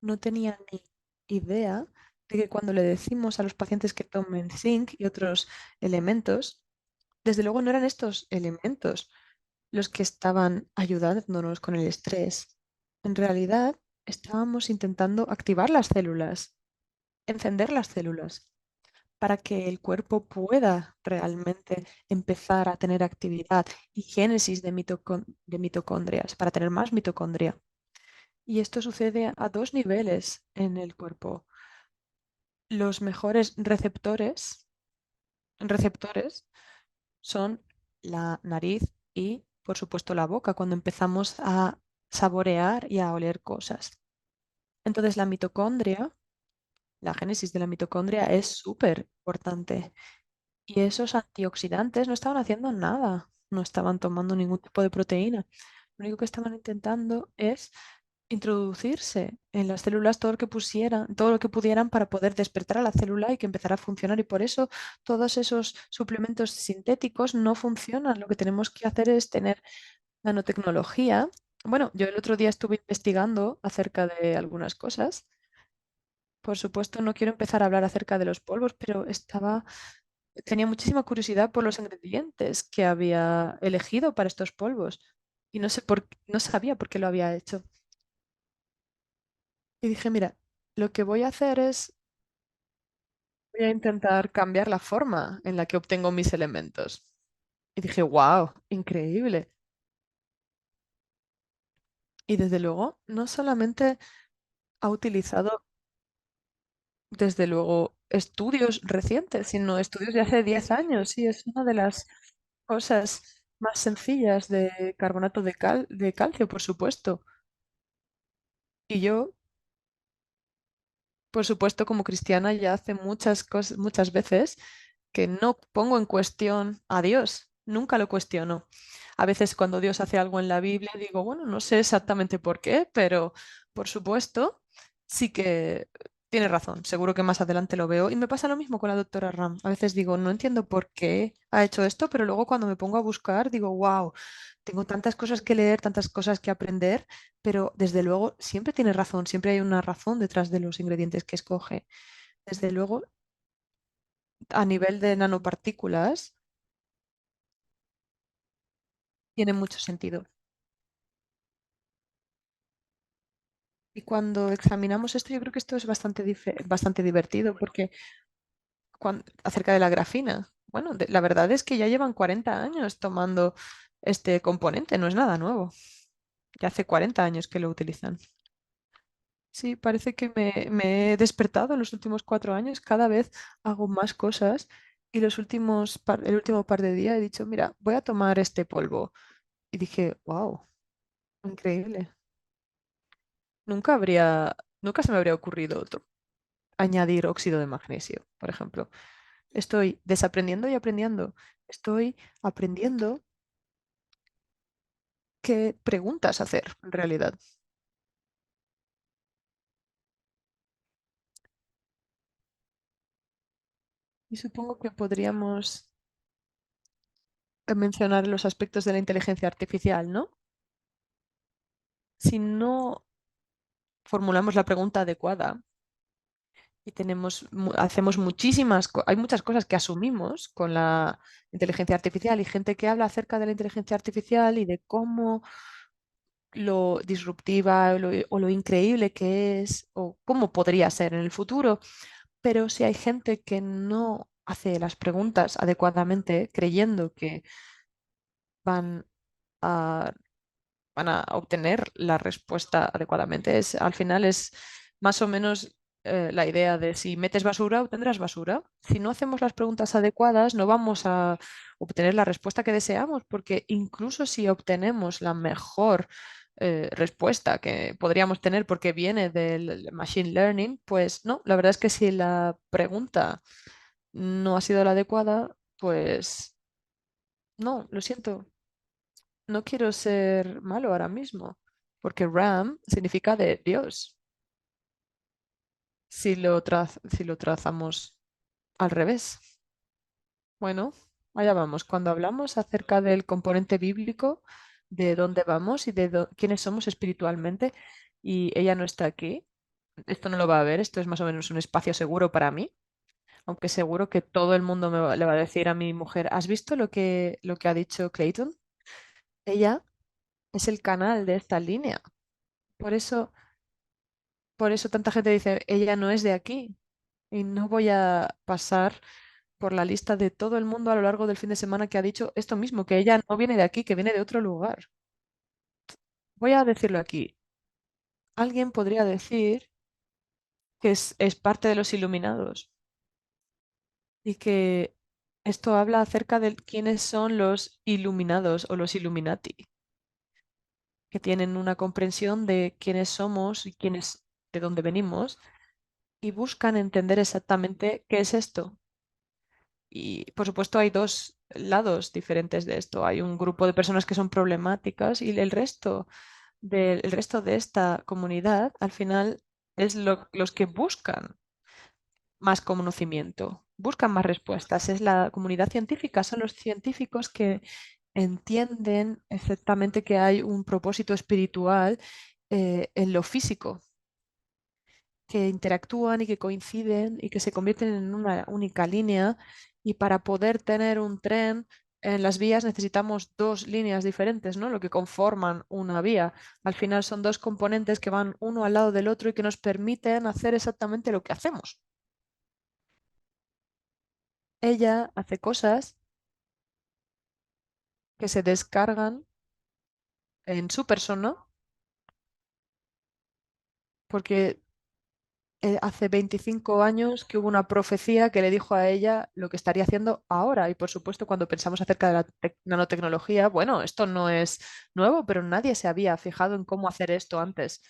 [SPEAKER 1] no tenía ni idea de que cuando le decimos a los pacientes que tomen zinc y otros elementos, desde luego no eran estos elementos los que estaban ayudándonos con el estrés. En realidad, estábamos intentando activar las células, encender las células, para que el cuerpo pueda realmente empezar a tener actividad y génesis de mitocondrias, para tener más mitocondria. Y esto sucede a dos niveles en el cuerpo. Los mejores receptores son la nariz y, por supuesto, la boca, cuando empezamos a saborear y a oler cosas. Entonces, la mitocondria, la génesis de la mitocondria es súper importante. Y esos antioxidantes no estaban haciendo nada, no estaban tomando ningún tipo de proteína. Lo único que estaban intentando es introducirse en las células todo lo que pusieran, todo lo que pudieran para poder despertar a la célula y que empezara a funcionar. Y por eso todos esos suplementos sintéticos no funcionan. Lo que tenemos que hacer es tener nanotecnología. Bueno, yo el otro día estuve investigando acerca de algunas cosas. Por supuesto, no quiero empezar a hablar acerca de los polvos, pero tenía muchísima curiosidad por los ingredientes que había elegido para estos polvos y no sé no sabía por qué lo había hecho. Y dije, mira, lo que voy a hacer es, voy a intentar cambiar la forma en la que obtengo mis elementos. Y dije, wow, increíble. Y desde luego, no solamente ha utilizado, desde luego, estudios recientes, sino estudios de hace 10 años. Y es una de las cosas más sencillas de carbonato de calcio, por supuesto. Y yo, por supuesto, como cristiana, ya hace muchas cosas, muchas veces que no pongo en cuestión a Dios, nunca lo cuestiono. A veces cuando Dios hace algo en la Biblia digo, bueno, no sé exactamente por qué, pero por supuesto sí que Tiene razón, seguro que más adelante lo veo. Y me pasa lo mismo con la doctora Ram. A veces digo, no entiendo por qué ha hecho esto, pero luego cuando me pongo a buscar digo, wow, tengo tantas cosas que leer, tantas cosas que aprender, pero desde luego siempre tiene razón, siempre hay una razón detrás de los ingredientes que escoge. Desde luego, a nivel de nanopartículas, tiene mucho sentido. Y cuando examinamos esto, yo creo que esto es bastante, bastante divertido porque acerca de la grafina. Bueno, la verdad es que ya llevan 40 años tomando este componente, no es nada nuevo. Ya hace 40 años que lo utilizan. Sí, parece que me he despertado en los últimos 4 años. Cada vez hago más cosas y el último par de días he dicho, mira, voy a tomar este polvo. Y dije, wow, increíble. Nunca se me habría ocurrido añadir óxido de magnesio, por ejemplo. Estoy desaprendiendo y aprendiendo. Estoy aprendiendo qué preguntas hacer en realidad. Y supongo que podríamos mencionar los aspectos de la inteligencia artificial, ¿no? Si no formulamos la pregunta adecuada y hacemos hay muchas cosas que asumimos con la inteligencia artificial y gente que habla acerca de la inteligencia artificial y de cómo lo disruptiva o lo increíble que es o cómo podría ser en el futuro. Pero si hay gente que no hace las preguntas adecuadamente, creyendo que van a, van a obtener la respuesta adecuadamente, al final es más o menos la idea de si metes basura, obtendrás basura. Si no hacemos las preguntas adecuadas, no vamos a obtener la respuesta que deseamos, porque incluso si obtenemos la mejor respuesta que podríamos tener porque viene del machine learning, pues no, la verdad es que si la pregunta no ha sido la adecuada, pues no, lo siento, no quiero ser malo ahora mismo, porque Ram significa de Dios, si lo trazamos al revés. Bueno, allá vamos. Cuando hablamos acerca del componente bíblico, de dónde vamos y de quiénes somos espiritualmente, y ella no está aquí, esto no lo va a ver, esto es más o menos un espacio seguro para mí. Aunque seguro que todo el mundo le va a decir a mi mujer, ¿has visto lo que ha dicho Clayton? Ella es el canal de esta línea. Por eso, por eso tanta gente dice, ella no es de aquí. Y no voy a pasar por la lista de todo el mundo a lo largo del fin de semana que ha dicho esto mismo, que ella no viene de aquí, que viene de otro lugar. Voy a decirlo aquí. Alguien podría decir que es parte de los iluminados y que esto habla acerca de quiénes son los iluminados o los Illuminati, que tienen una comprensión de quiénes somos y de dónde venimos y buscan entender exactamente qué es esto. Y por supuesto hay dos lados diferentes de esto. Hay un grupo de personas que son problemáticas y el resto de esta comunidad al final es los que buscan más conocimiento, buscan más respuestas. Es la comunidad científica, son los científicos que entienden exactamente que hay un propósito espiritual en lo físico, que interactúan y que coinciden y que se convierten en una única línea. Y para poder tener un tren en las vías necesitamos dos líneas diferentes, ¿no? Lo que conforman una vía. Al final son dos componentes que van uno al lado del otro y que nos permiten hacer exactamente lo que hacemos. Ella hace cosas que se descargan en su persona porque hace 25 años que hubo una profecía que le dijo a ella lo que estaría haciendo ahora. Y por supuesto, cuando pensamos acerca de la nanotecnología, bueno, esto no es nuevo, pero nadie se había fijado en cómo hacer esto antes.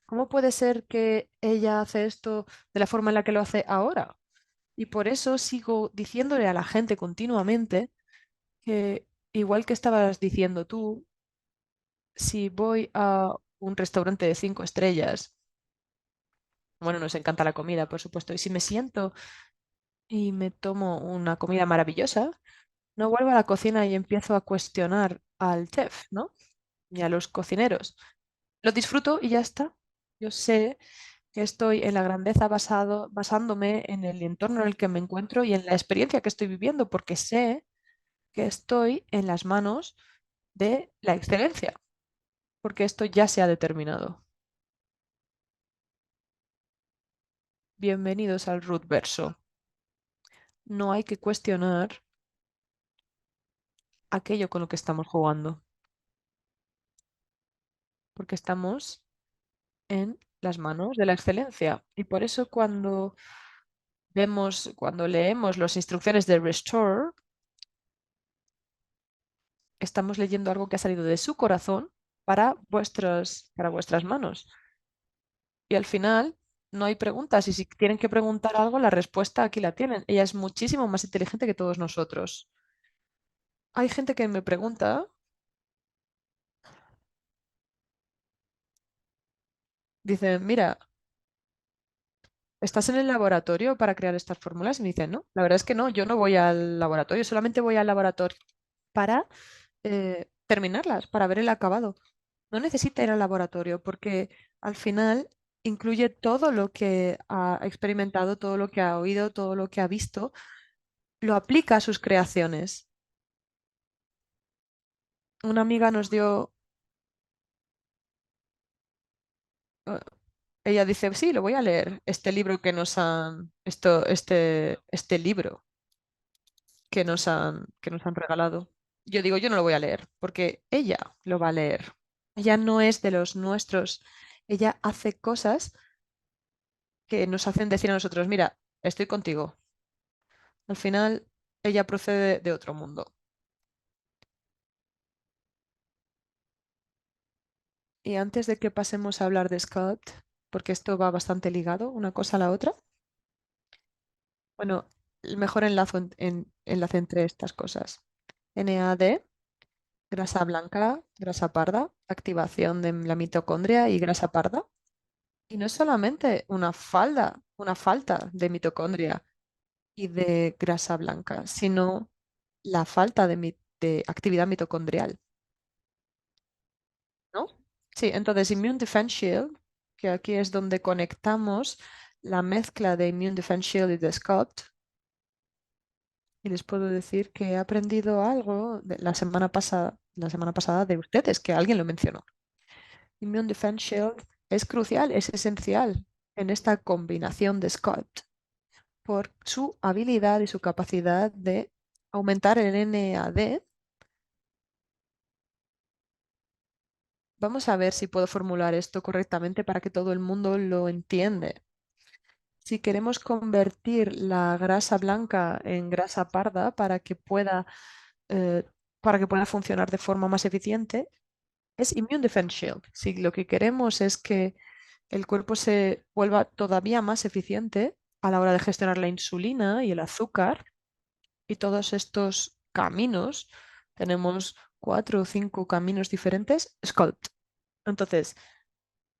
[SPEAKER 1] ¿Cómo puede ser que ella hace esto de la forma en la que lo hace ahora? Y por eso sigo diciéndole a la gente continuamente que, igual que estabas diciendo tú, si voy a un restaurante de 5 estrellas, Bueno, nos encanta la comida, por supuesto. Y si me siento y me tomo una comida maravillosa, no vuelvo a la cocina y empiezo a cuestionar al chef, ¿no? Ni a los cocineros. Lo disfruto y ya está. Yo sé que estoy en la grandeza basándome en el entorno en el que me encuentro y en la experiencia que estoy viviendo, porque sé que estoy en las manos de la excelencia, porque esto ya se ha determinado. Bienvenidos al Root Verso. No hay que cuestionar aquello con lo que estamos jugando, porque estamos en las manos de la excelencia. Y por eso cuando leemos las instrucciones de Restore, estamos leyendo algo que ha salido de su corazón para vuestras manos. Y al final no hay preguntas. Y si tienen que preguntar algo, la respuesta aquí la tienen. Ella es muchísimo más inteligente que todos nosotros. Hay gente que me pregunta, dice, mira, ¿estás en el laboratorio para crear estas fórmulas? Y me dicen, no, la verdad es que no, yo no voy al laboratorio, solamente voy al laboratorio para terminarlas, para ver el acabado. No necesita ir al laboratorio porque al final incluye todo lo que ha experimentado, todo lo que ha oído, todo lo que ha visto, lo aplica a sus creaciones. Una amiga nos dio, eh, ella dice, sí, lo voy a leer, este libro este libro que nos han regalado. Yo digo, yo no lo voy a leer porque ella lo va a leer. Ella no es de los nuestros. Ella hace cosas que nos hacen decir a nosotros, mira, estoy contigo. Al final, ella procede de otro mundo. Y antes de que pasemos a hablar de Scott, porque esto va bastante ligado una cosa a la otra, bueno, el mejor enlace entre estas cosas. NAD, grasa blanca, grasa parda, activación de la mitocondria y grasa parda. Y no es solamente una falta de mitocondria y de grasa blanca, sino la falta de actividad mitocondrial, ¿no? Sí, entonces Immune Defense Shield, que aquí es donde conectamos la mezcla de Immune Defense Shield y de Scott, y les puedo decir que he aprendido algo la semana pasada de ustedes, que alguien lo mencionó. Immune Defense Shield es crucial, es esencial en esta combinación de Scott por su habilidad y su capacidad de aumentar el NAD. Vamos a ver si puedo formular esto correctamente para que todo el mundo lo entiende. Si queremos convertir la grasa blanca en grasa parda eh, para que pueda funcionar de forma más eficiente, es Immune Defense Shield. Si lo que queremos es que el cuerpo se vuelva todavía más eficiente a la hora de gestionar la insulina y el azúcar y todos estos caminos, tenemos 4 o 5 caminos diferentes, Sculpt. Entonces,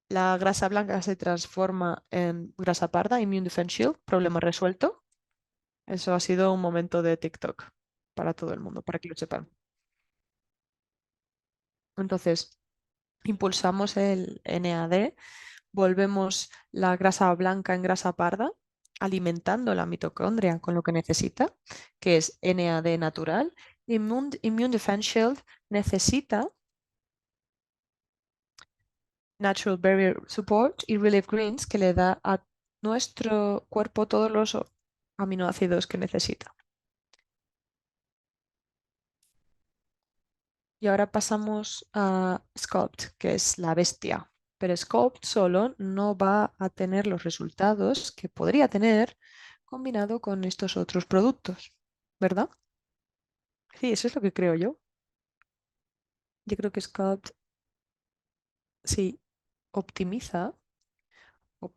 [SPEAKER 1] la grasa blanca se transforma en grasa parda, Immune Defense Shield, problema resuelto. Eso ha sido un momento de TikTok para todo el mundo, para que lo sepan. Entonces, impulsamos el NAD, volvemos la grasa blanca en grasa parda, alimentando la mitocondria con lo que necesita, que es NAD natural. Immune Defense Shield necesita Natural Barrier Support y Relief Greens, que le da a nuestro cuerpo todos los aminoácidos que necesita. Y ahora pasamos a Sculpt, que es la bestia. Pero Sculpt solo no va a tener los resultados que podría tener combinado con estos otros productos, ¿verdad? Sí, eso es lo que creo yo. Yo creo que Sculpt sí optimiza, op-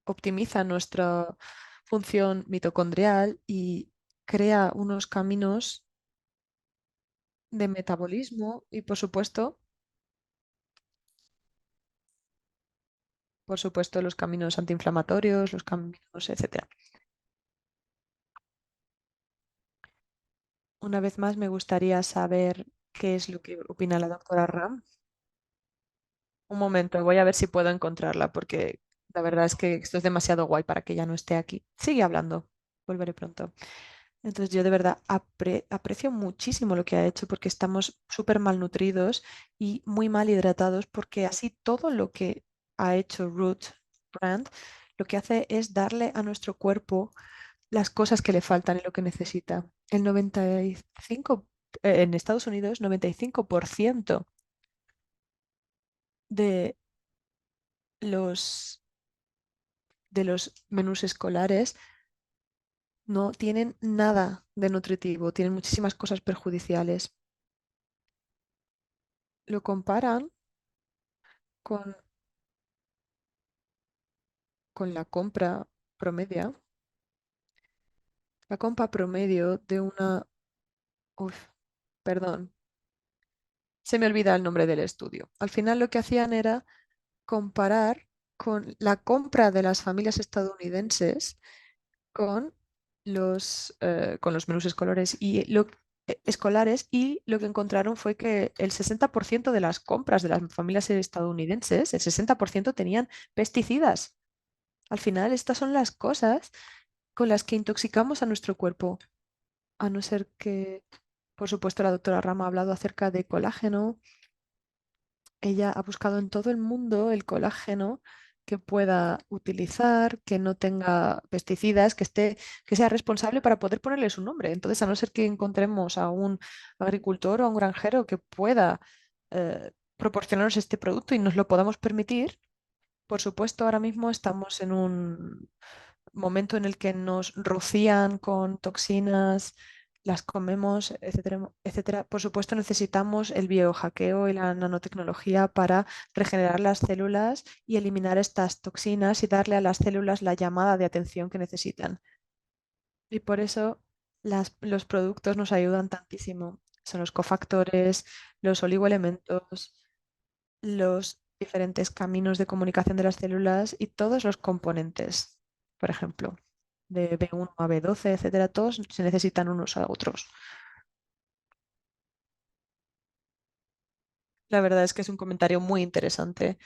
[SPEAKER 1] optimiza nuestra función mitocondrial y crea unos caminos de metabolismo y, por supuesto, por supuesto, los caminos antiinflamatorios, los caminos, etcétera. Una vez más, me gustaría saber qué es lo que opina la doctora Ram. Un momento, voy a ver si puedo encontrarla, porque la verdad es que esto es demasiado guay para que ella no esté aquí. Sigue hablando, volveré pronto. Entonces yo de verdad aprecio muchísimo lo que ha hecho porque estamos súper malnutridos y muy mal hidratados porque así todo lo que ha hecho Root Brand lo que hace es darle a nuestro cuerpo las cosas que le faltan y lo que necesita. El 95, en Estados Unidos, 95% de los, de los menús escolares no tienen nada de nutritivo, tienen muchísimas cosas perjudiciales. Lo comparan con, con promedio, la compra promedio de una, uf, perdón, se me olvida el nombre del estudio. Al final lo que hacían era comparar con la compra de las familias estadounidenses con con los menús escolares y lo que encontraron fue que el 60% de las compras de las familias estadounidenses, el 60% tenían pesticidas. Al final, estas son las cosas con las que intoxicamos a nuestro cuerpo, a no ser que, por supuesto, la doctora Rama ha hablado acerca de colágeno. Ella ha buscado en todo el mundo el colágeno que pueda utilizar, que no tenga pesticidas, que sea responsable para poder ponerle su nombre. Entonces, a no ser que encontremos a un agricultor o a un granjero que pueda proporcionarnos este producto y nos lo podamos permitir, por supuesto, ahora mismo estamos en un momento en el que nos rocían con toxinas, las comemos, etcétera, etcétera. Por supuesto, necesitamos el biohackeo y la nanotecnología para regenerar las células y eliminar estas toxinas y darle a las células la llamada de atención que necesitan. Y por eso los productos nos ayudan tantísimo. Son los cofactores, los oligoelementos, los diferentes caminos de comunicación de las células y todos los componentes, por ejemplo, de B1 a B12, etcétera, todos se necesitan unos a otros. La verdad es que es un comentario muy interesante.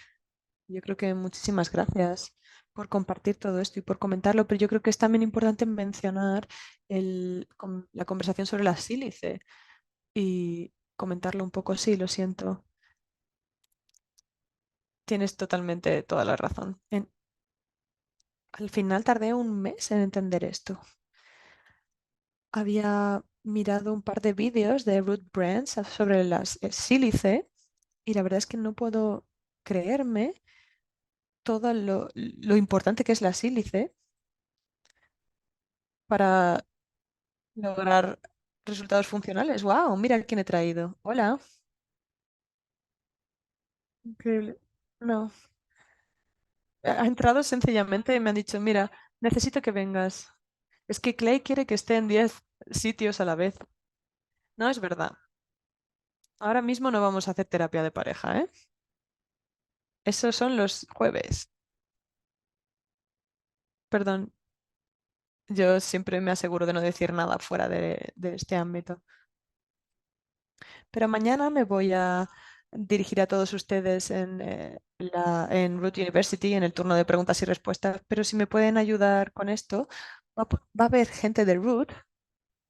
[SPEAKER 1] Yo creo que muchísimas gracias por compartir todo esto y por comentarlo, pero yo creo que es también importante mencionar la conversación sobre la sílice y comentarlo un poco. Sí, lo siento. Tienes totalmente toda la razón. Al final tardé un mes en entender esto. Había mirado un par de vídeos de Root Brands sobre el sílice y la verdad es que no puedo creerme todo lo importante que es la sílice para lograr resultados funcionales. ¡Wow! Mira quién he traído. Hola. Increíble. No, ha entrado sencillamente y me han dicho, mira, necesito que vengas. Es que Clay quiere que esté en 10 sitios a la vez. No es verdad. Ahora mismo no vamos a hacer terapia de pareja, ¿eh? Esos son los jueves. Perdón, yo siempre me aseguro de no decir nada fuera de este ámbito. Pero mañana me voy a dirigir a todos ustedes en Root University, en el turno de preguntas y respuestas. Pero si me pueden ayudar con esto, va a haber gente de Root,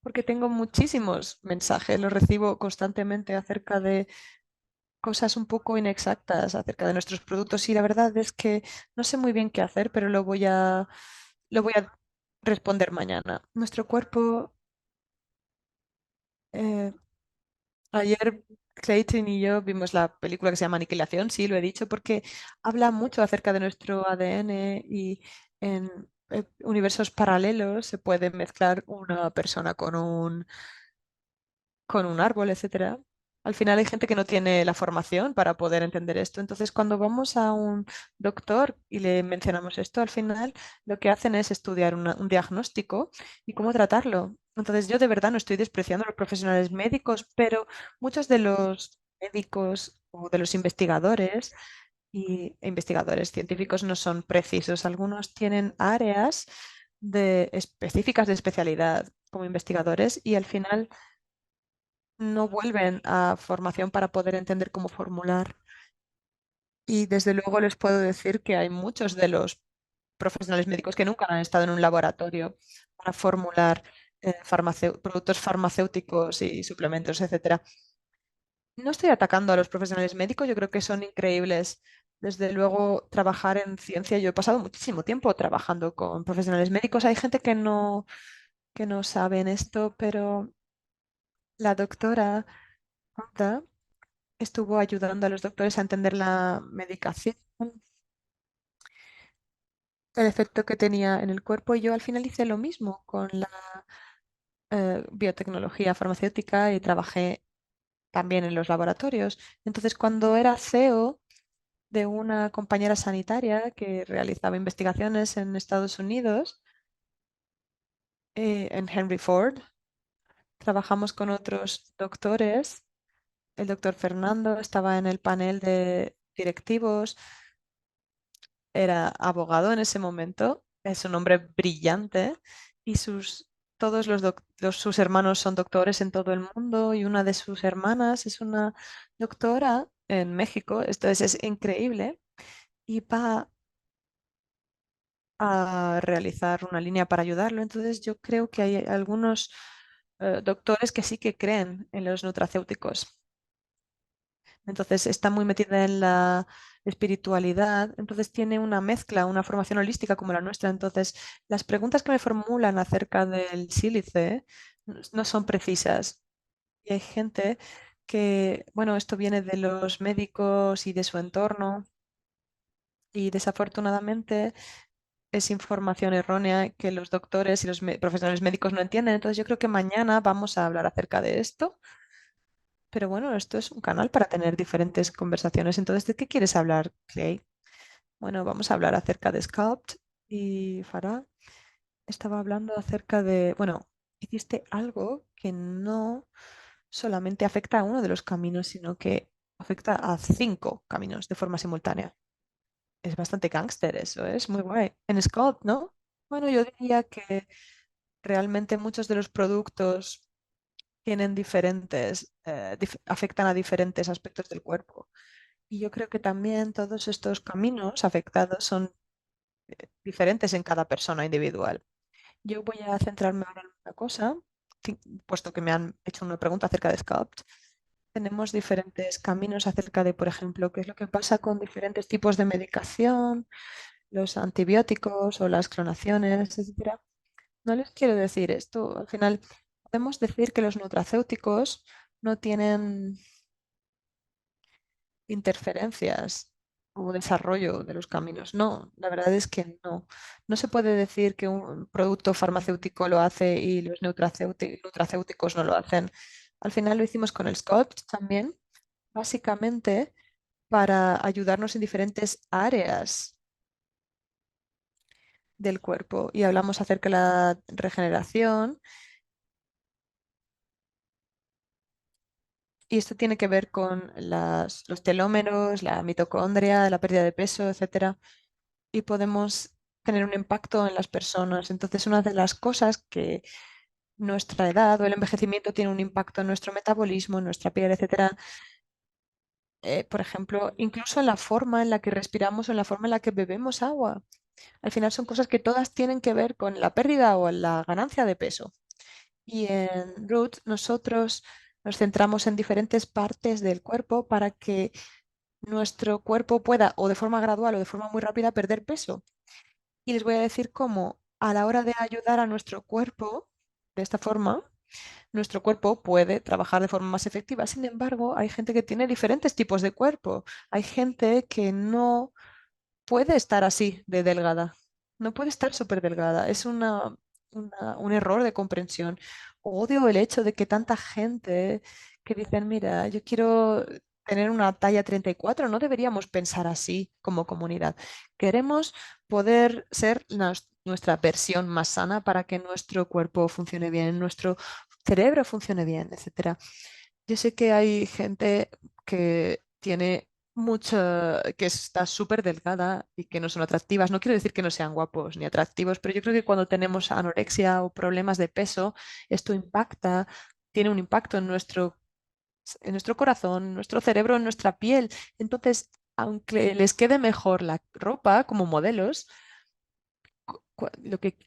[SPEAKER 1] porque tengo muchísimos mensajes, los recibo constantemente acerca de cosas un poco inexactas acerca de nuestros productos y la verdad es que no sé muy bien qué hacer, pero lo voy a responder mañana. Nuestro cuerpo, eh, ayer Clayton y yo vimos la película que se llama Aniquilación, sí, lo he dicho, porque habla mucho acerca de nuestro ADN y en universos paralelos se puede mezclar una persona con un árbol, etcétera. Al final hay gente que no tiene la formación para poder entender esto. Entonces, cuando vamos a un doctor y le mencionamos esto, al final lo que hacen es estudiar un diagnóstico y cómo tratarlo. Entonces, yo de verdad no estoy despreciando a los profesionales médicos, pero muchos de los médicos o de los investigadores y investigadores científicos no son precisos. Algunos tienen áreas específicas de especialidad como investigadores y al final no vuelven a formación para poder entender cómo formular. Y desde luego les puedo decir que hay muchos de los profesionales médicos que nunca han estado en un laboratorio para formular productos farmacéuticos y suplementos, etcétera. No estoy atacando a los profesionales médicos, yo creo que son increíbles. Desde luego, trabajar en ciencia, yo he pasado muchísimo tiempo trabajando con profesionales médicos. Hay gente que no saben esto, pero la doctora Honda estuvo ayudando a los doctores a entender la medicación, el efecto que tenía en el cuerpo. Y yo al final hice lo mismo con la biotecnología farmacéutica y trabajé también en los laboratorios. Entonces, cuando era CEO de una compañera sanitaria que realizaba investigaciones en Estados Unidos, en Henry Ford, trabajamos con otros doctores. El doctor Fernando estaba en el panel de directivos, era abogado en ese momento, es un hombre brillante y todos sus hermanos son doctores en todo el mundo y una de sus hermanas es una doctora en México. Esto es increíble y va a realizar una línea para ayudarlo. Entonces yo creo que hay algunos doctores que sí que creen en los nutracéuticos. Entonces está muy metida en la espiritualidad, entonces tiene una mezcla, una formación holística como la nuestra. Entonces, las preguntas que me formulan acerca del sílice no son precisas. Y hay gente que, bueno, esto viene de los médicos y de su entorno, y desafortunadamente es información errónea que los doctores y los profesionales médicos no entienden. Entonces, yo creo que mañana vamos a hablar acerca de esto. Pero bueno, esto es un canal para tener diferentes conversaciones. Entonces, ¿de qué quieres hablar, Clay? Bueno, vamos a hablar acerca de Sculpt y Farah estaba hablando acerca de, bueno, hiciste algo que no solamente afecta a uno de los caminos, sino que afecta a 5 caminos de forma simultánea. Es bastante gángster eso, es muy guay. En Sculpt, ¿no? Bueno, yo diría que realmente muchos de los productos tienen afectan a diferentes aspectos del cuerpo. Y yo creo que también todos estos caminos afectados son diferentes en cada persona individual. Yo voy a centrarme ahora en una cosa, puesto que me han hecho una pregunta acerca de Sculpt. Tenemos diferentes caminos acerca de, por ejemplo, qué es lo que pasa con diferentes tipos de medicación, los antibióticos o las clonaciones, etcétera. No les quiero decir esto. Al final, podemos decir que los nutracéuticos no tienen interferencias o desarrollo de los caminos. No, la verdad es que no. No se puede decir que un producto farmacéutico lo hace y los nutracéuticos no lo hacen. Al final lo hicimos con el Sculpt también, básicamente para ayudarnos en diferentes áreas del cuerpo. Y hablamos acerca de la regeneración. Y esto tiene que ver con los telómeros, la mitocondria, la pérdida de peso, etcétera. Y podemos tener un impacto en las personas. Entonces, una de las cosas que nuestra edad o el envejecimiento tiene un impacto en nuestro metabolismo, en nuestra piel, etcétera. Por ejemplo, incluso en la forma en la que respiramos o en la forma en la que bebemos agua. Al final son cosas que todas tienen que ver con la pérdida o la ganancia de peso. Y en Root nosotros nos centramos en diferentes partes del cuerpo para que nuestro cuerpo pueda, o de forma gradual o de forma muy rápida, perder peso. Y les voy a decir cómo a la hora de ayudar a nuestro cuerpo, de esta forma, nuestro cuerpo puede trabajar de forma más efectiva. Sin embargo, hay gente que tiene diferentes tipos de cuerpo. Hay gente que no puede estar así de delgada. No puede estar súper delgada. Es un error de comprensión. Odio el hecho de que tanta gente que dicen, mira, yo quiero tener una talla 34. No deberíamos pensar así como comunidad. Queremos poder ser nuestra versión más sana para que nuestro cuerpo funcione bien, nuestro cerebro funcione bien, etcétera. Yo sé que hay gente que tiene mucho, que está súper delgada y que no son atractivas. No quiero decir que no sean guapos ni atractivos, pero yo creo que cuando tenemos anorexia o problemas de peso, esto impacta, tiene un impacto en nuestro corazón, en nuestro cerebro, en nuestra piel. Entonces, aunque les quede mejor la ropa como modelos, lo que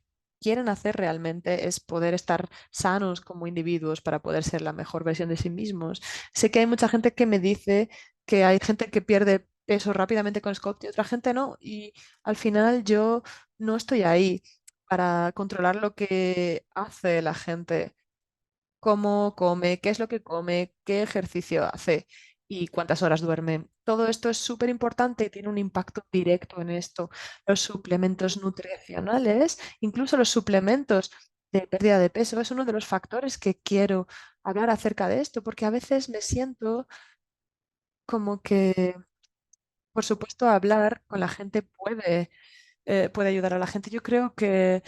[SPEAKER 1] quieren hacer realmente es poder estar sanos como individuos para poder ser la mejor versión de sí mismos. Sé que hay mucha gente que me dice que hay gente que pierde peso rápidamente con Scott y otra gente no, y al final yo no estoy ahí para controlar lo que hace la gente, cómo come, qué es lo que come, qué ejercicio hace y cuántas horas duerme. Todo esto es súper importante y tiene un impacto directo en esto. Los suplementos nutricionales, incluso los suplementos de pérdida de peso, es uno de los factores que quiero hablar acerca de esto, porque a veces me siento como que, por supuesto, hablar con la gente puede ayudar a la gente. Yo creo que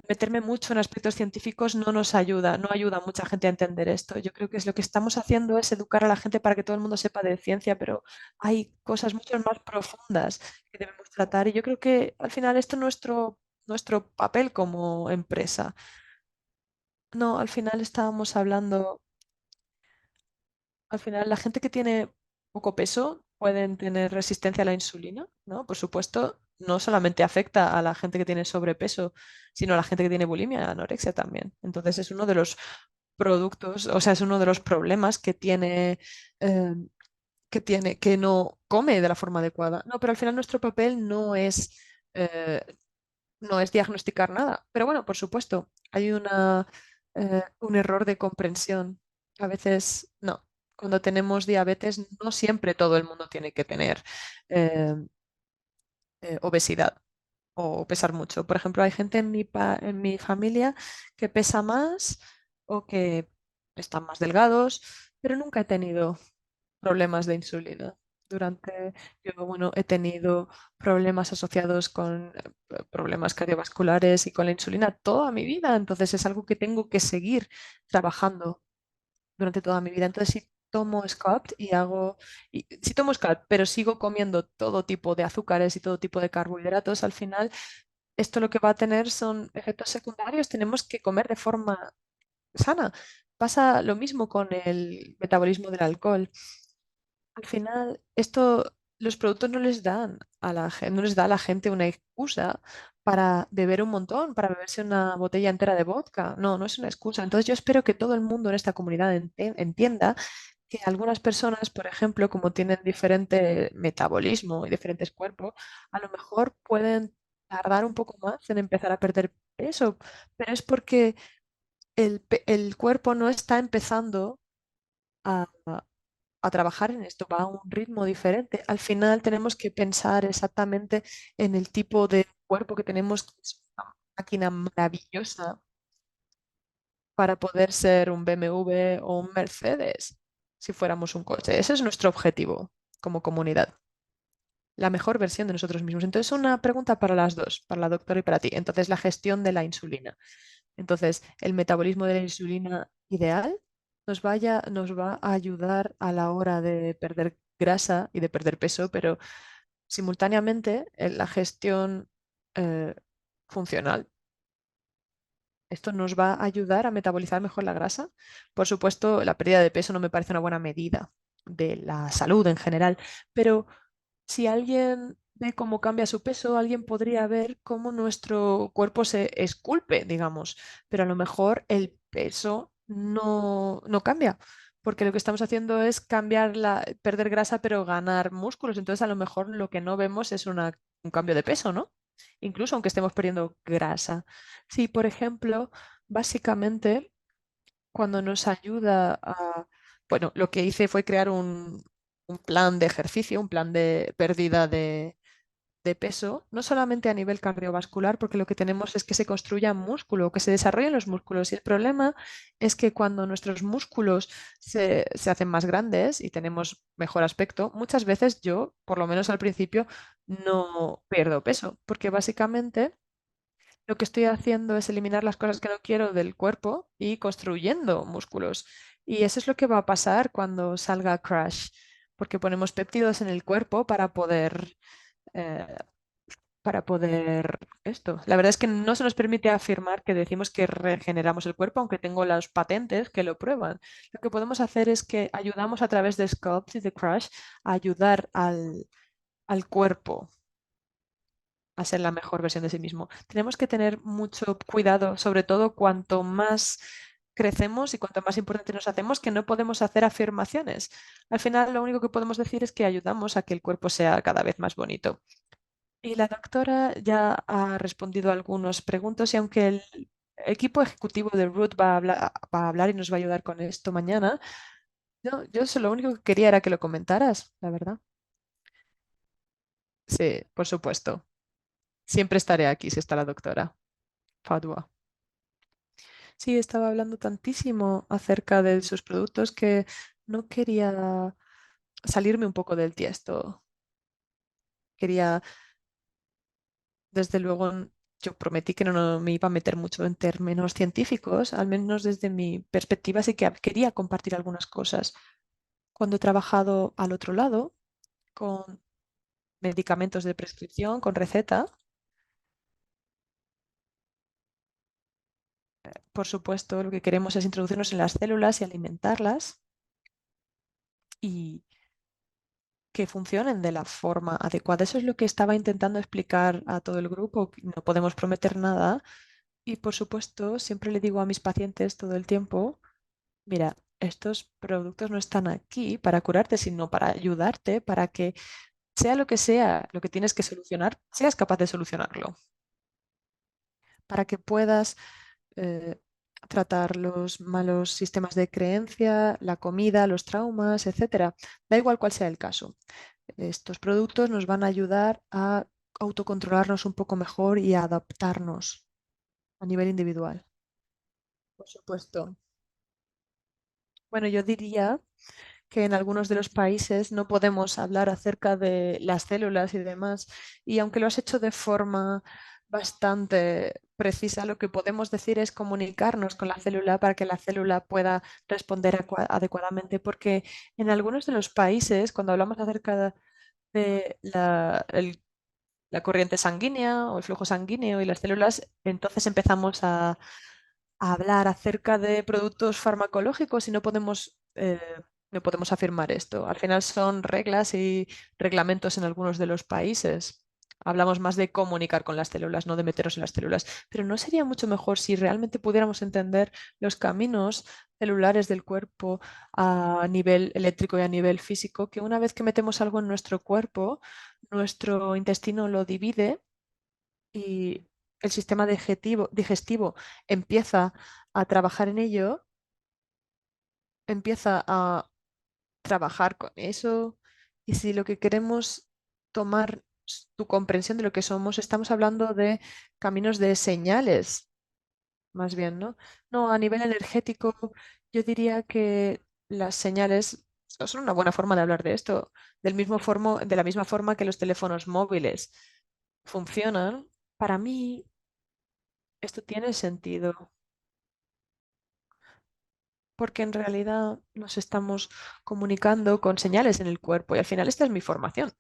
[SPEAKER 1] meterme mucho en aspectos científicos no nos ayuda, no ayuda a mucha gente a entender esto. Yo creo que es lo que estamos haciendo es educar a la gente para que todo el mundo sepa de ciencia, pero hay cosas mucho más profundas que debemos tratar y yo creo que al final esto es nuestro papel como empresa. No, al final estábamos hablando. Al final, la gente que tiene poco peso pueden tener resistencia a la insulina, ¿no? Por supuesto, no solamente afecta a la gente que tiene sobrepeso, sino a la gente que tiene bulimia y anorexia también. Entonces, es uno de los productos, o sea, es uno de los problemas eh, que no come de la forma adecuada. No, pero al final nuestro papel eh, no es diagnosticar nada. Pero bueno, por supuesto, hay un error de comprensión. A veces no. Cuando tenemos diabetes, no siempre todo el mundo tiene que tener eh, obesidad o pesar mucho. Por ejemplo, hay gente en mi familia que pesa más o que están más delgados, pero nunca he tenido problemas de insulina. Yo, bueno, he tenido problemas asociados con problemas cardiovasculares y con la insulina toda mi vida, entonces es algo que tengo que seguir trabajando durante toda mi vida. Entonces, si tomo Sculpt si tomo Sculpt, pero sigo comiendo todo tipo de azúcares y todo tipo de carbohidratos, al final esto lo que va a tener son efectos secundarios. Tenemos que comer de forma sana. Pasa lo mismo con el metabolismo del alcohol. Al final, los productos no les dan no les da a la gente una excusa para beber un montón, para beberse una botella entera de vodka. No, no es una excusa. Entonces yo espero que todo el mundo en esta comunidad entienda que algunas personas, por ejemplo, como tienen diferente metabolismo y diferentes cuerpos, a lo mejor pueden tardar un poco más en empezar a perder peso, pero es porque el cuerpo no está empezando a trabajar en esto, va a un ritmo diferente. Al final tenemos que pensar exactamente en el tipo de cuerpo que tenemos, que es una máquina maravillosa para poder ser un BMW o un Mercedes, si fuéramos un coche. Ese es nuestro objetivo como comunidad, la mejor versión de nosotros mismos. Entonces, una pregunta para las dos, para la doctora y para ti. Entonces, la gestión de la insulina. Entonces, el metabolismo de la insulina ideal nos va a ayudar a la hora de perder grasa y de perder peso, pero simultáneamente la gestión eh, funcional. Esto nos va a ayudar a metabolizar mejor la grasa. Por supuesto, la pérdida de peso no me parece una buena medida de la salud en general, pero si alguien ve cómo cambia su peso, alguien podría ver cómo nuestro cuerpo se esculpe, digamos, pero a lo mejor el peso no cambia, porque lo que estamos haciendo es perder grasa, pero ganar músculos. Entonces, a lo mejor lo que no vemos es un cambio de peso, ¿no? Incluso aunque estemos perdiendo grasa. Sí, por ejemplo, básicamente, cuando nos ayuda bueno, lo que hice fue crear un plan de ejercicio, un plan de pérdida de peso, no solamente a nivel cardiovascular, porque lo que tenemos es que se construya músculo, que se desarrollen los músculos. Y el problema es que cuando nuestros músculos se hacen más grandes y tenemos mejor aspecto, muchas veces yo, por lo menos al principio, no pierdo peso, porque básicamente lo que estoy haciendo es eliminar las cosas que no quiero del cuerpo y construyendo músculos. Y eso es lo que va a pasar cuando salga Crash. porque ponemos péptidos en el cuerpo eh, para poder esto. La verdad es que no se nos permite afirmar que decimos que regeneramos el cuerpo, aunque tengo las patentes que lo prueban. Lo que podemos hacer es que ayudamos a través de Sculpt y de Crush a ayudar al cuerpo a ser la mejor versión de sí mismo. Tenemos que tener mucho cuidado, sobre todo cuanto más crecemos y cuanto más importante nos hacemos, que no podemos hacer afirmaciones. Al final, lo único que podemos decir es que ayudamos a que el cuerpo sea cada vez más bonito. Y la doctora ya ha respondido a algunas preguntas y aunque el equipo ejecutivo de Root va a hablar y nos va a ayudar con esto mañana, yo lo único que quería era que lo comentaras, la verdad. Sí, por supuesto. Siempre estaré aquí si está la doctora. Fadwa. Sí, estaba hablando tantísimo acerca de sus productos que no quería salirme un poco del tiesto. Quería, desde luego, yo prometí que no me iba a meter mucho en términos científicos, al menos desde mi perspectiva sí que quería compartir algunas cosas. Cuando he trabajado al otro lado, con medicamentos de prescripción, con receta, por supuesto, lo que queremos es introducirnos en las células y alimentarlas y que funcionen de la forma adecuada. Eso es lo que estaba intentando explicar a todo el grupo. Que no podemos prometer nada. Y por supuesto, siempre le digo a mis pacientes todo el tiempo, mira, estos productos no están aquí para curarte, sino para ayudarte, para que sea lo que tienes que solucionar, seas capaz de solucionarlo, para que puedas eh, tratar los malos sistemas de creencia, la comida, los traumas, etcétera. Da igual cuál sea el caso. Estos productos nos van a ayudar a autocontrolarnos un poco mejor y a adaptarnos a nivel individual. Por supuesto. Bueno, yo diría que en algunos de los países no podemos hablar acerca de las células y demás. Y aunque lo has hecho de forma bastante precisa, lo que podemos decir es comunicarnos con la célula para que la célula pueda responder adecuadamente. Porque en algunos de los países, cuando hablamos acerca de la corriente sanguínea o el flujo sanguíneo y las células, entonces empezamos a hablar acerca de productos farmacológicos y no podemos afirmar esto. Al final son reglas y reglamentos en algunos de los países. Hablamos más de comunicar con las células, no de meternos en las células. Pero ¿no sería mucho mejor si realmente pudiéramos entender los caminos celulares del cuerpo a nivel eléctrico y a nivel físico, que una vez que metemos algo en nuestro cuerpo, nuestro intestino lo divide y el sistema digestivo empieza a trabajar en ello, empieza a trabajar con eso, y si lo que queremos tomar tu comprensión de lo que somos, estamos hablando de caminos de señales, más bien, ¿no? No, a nivel energético, yo diría que las señales son una buena forma de hablar de esto, de la misma forma que los teléfonos móviles funcionan. Para mí, esto tiene sentido, porque en realidad nos estamos comunicando con señales en el cuerpo y al final esta es mi formación.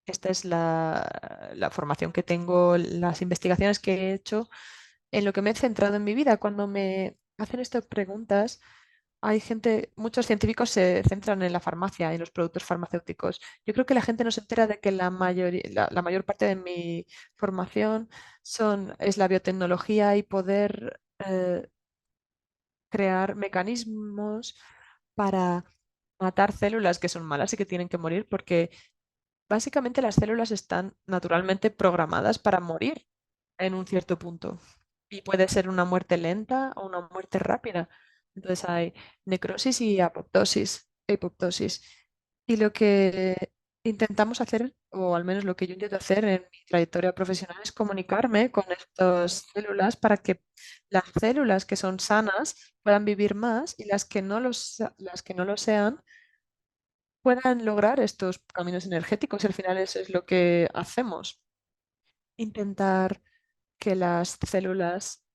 [SPEAKER 1] Esta es la formación que tengo, las investigaciones que he hecho, en lo que me he centrado en mi vida. Cuando me hacen estas preguntas, hay gente, muchos científicos se centran en la farmacia, en los productos farmacéuticos. Yo creo que la gente no se entera de que la mayor parte de mi formación es la biotecnología y poder crear mecanismos para matar células que son malas y que tienen que morir, porque básicamente las células están naturalmente programadas para morir en un cierto punto. Y puede ser una muerte lenta o una muerte rápida. Entonces hay necrosis y apoptosis. Y lo que intentamos hacer, o al menos lo que yo intento hacer en mi trayectoria profesional, es comunicarme con estas células para que las células que son sanas puedan vivir más y las que no lo sean puedan lograr estos caminos energéticos. Y al final eso es lo que hacemos. Intentar que las células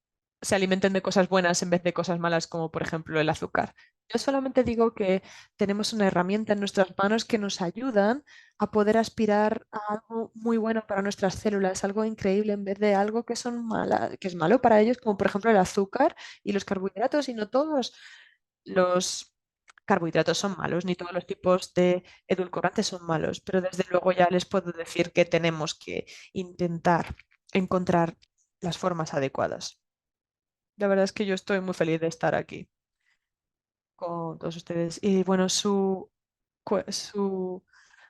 [SPEAKER 1] se alimenten de cosas buenas en vez de cosas malas, como por ejemplo el azúcar. Yo solamente digo que tenemos una herramienta en nuestras manos que nos ayudan a poder aspirar a algo muy bueno para nuestras células, algo increíble en vez de algo que son que es malo para ellos, como por ejemplo el azúcar y los carbohidratos, y no todos los carbohidratos son malos, ni todos los tipos de edulcorantes son malos, pero desde luego ya les puedo decir que tenemos que intentar encontrar las formas adecuadas. La verdad es que yo estoy muy feliz de estar aquí con todos ustedes. Y bueno, cu- su,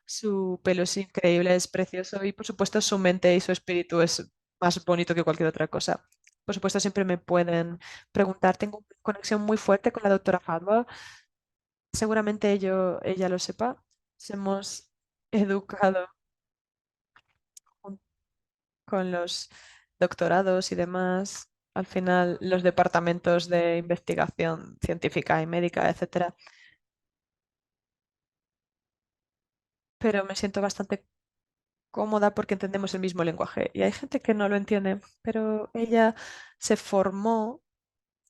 [SPEAKER 1] su pelo es increíble, es precioso y por supuesto su mente y su espíritu es más bonito que cualquier otra cosa. Por supuesto, siempre me pueden preguntar. Tengo una conexión muy fuerte con la doctora Fadwa. Seguramente ella lo sepa. Nos hemos educado jun- con los doctorados y demás. Al final, los departamentos de investigación científica y médica, etcétera. Pero me siento bastante cómoda porque entendemos el mismo lenguaje. Y hay gente que no lo entiende, pero ella se formó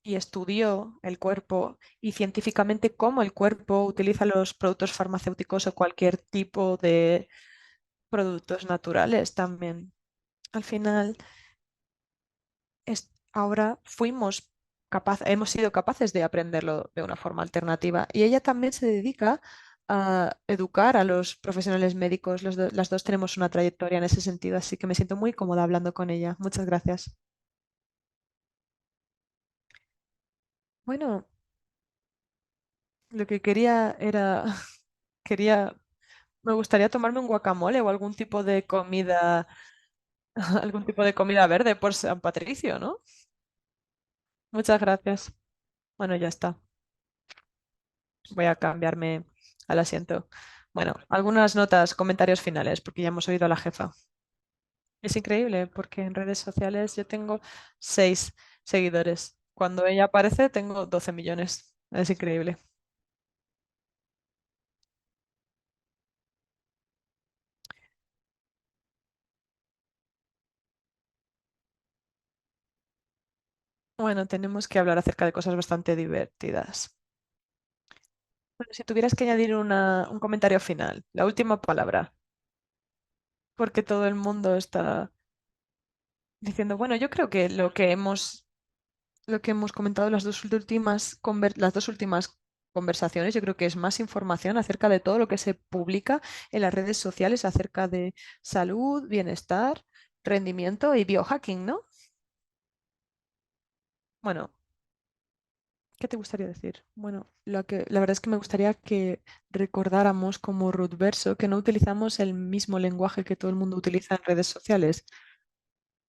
[SPEAKER 1] y estudió el cuerpo y científicamente cómo el cuerpo utiliza los productos farmacéuticos o cualquier tipo de productos naturales también. Al final, ahora hemos sido capaces de aprenderlo de una forma alternativa. Y ella también se dedica a educar a los profesionales médicos. Las dos tenemos una trayectoria en ese sentido, así que me siento muy cómoda hablando con ella. Muchas gracias. Bueno, lo que quería era, quería, me gustaría tomarme un guacamole o algún tipo de comida, algún tipo de comida verde por San Patricio, ¿no? Muchas gracias. Bueno, ya está. Voy a cambiarme al asiento. Bueno, algunas notas, comentarios finales, porque ya hemos oído a la jefa. Es increíble, porque en redes sociales yo tengo 6 seguidores. Cuando ella aparece, tengo 12 millones. Es increíble. Bueno, tenemos que hablar acerca de cosas bastante divertidas. Bueno, si tuvieras que añadir un comentario final, la última palabra, porque todo el mundo está diciendo, bueno, yo creo que lo que hemos comentado las dos últimas conversaciones, yo creo que es más información acerca de todo lo que se publica en las redes sociales acerca de salud, bienestar, rendimiento y biohacking, ¿no? Bueno, ¿qué te gustaría decir? Bueno, la verdad es que me gustaría que recordáramos como Rootverso que no utilizamos el mismo lenguaje que todo el mundo utiliza en redes sociales,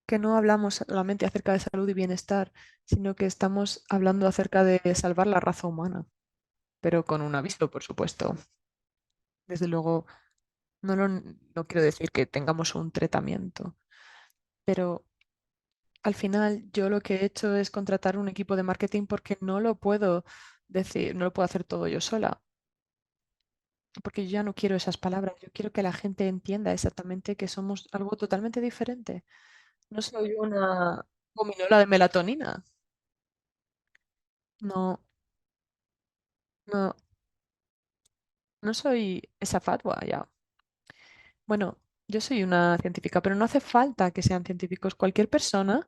[SPEAKER 1] que no hablamos solamente acerca de salud y bienestar, sino que estamos hablando acerca de salvar la raza humana, pero con un aviso, por supuesto. Desde luego, no quiero decir que tengamos un tratamiento, pero al final yo lo que he hecho es contratar un equipo de marketing porque no lo puedo decir, no lo puedo hacer todo yo sola, porque yo ya no quiero esas palabras, yo quiero que la gente entienda exactamente que somos algo totalmente diferente. No soy una gominola de melatonina, no, no, no soy esa fatua ya. Bueno, yo soy una científica, pero no hace falta que sean científicos. Cualquier persona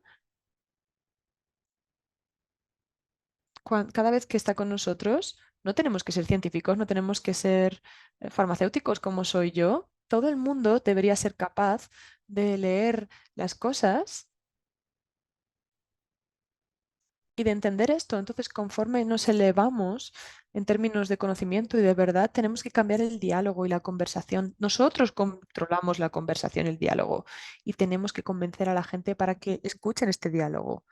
[SPEAKER 1] cada vez que está con nosotros, no tenemos que ser científicos, no tenemos que ser farmacéuticos como soy yo. Todo el mundo debería ser capaz de leer las cosas y de entender esto. Entonces, conforme nos elevamos en términos de conocimiento y de verdad, tenemos que cambiar el diálogo y la conversación. Nosotros controlamos la conversación, el diálogo, y tenemos que convencer a la gente para que escuchen este diálogo.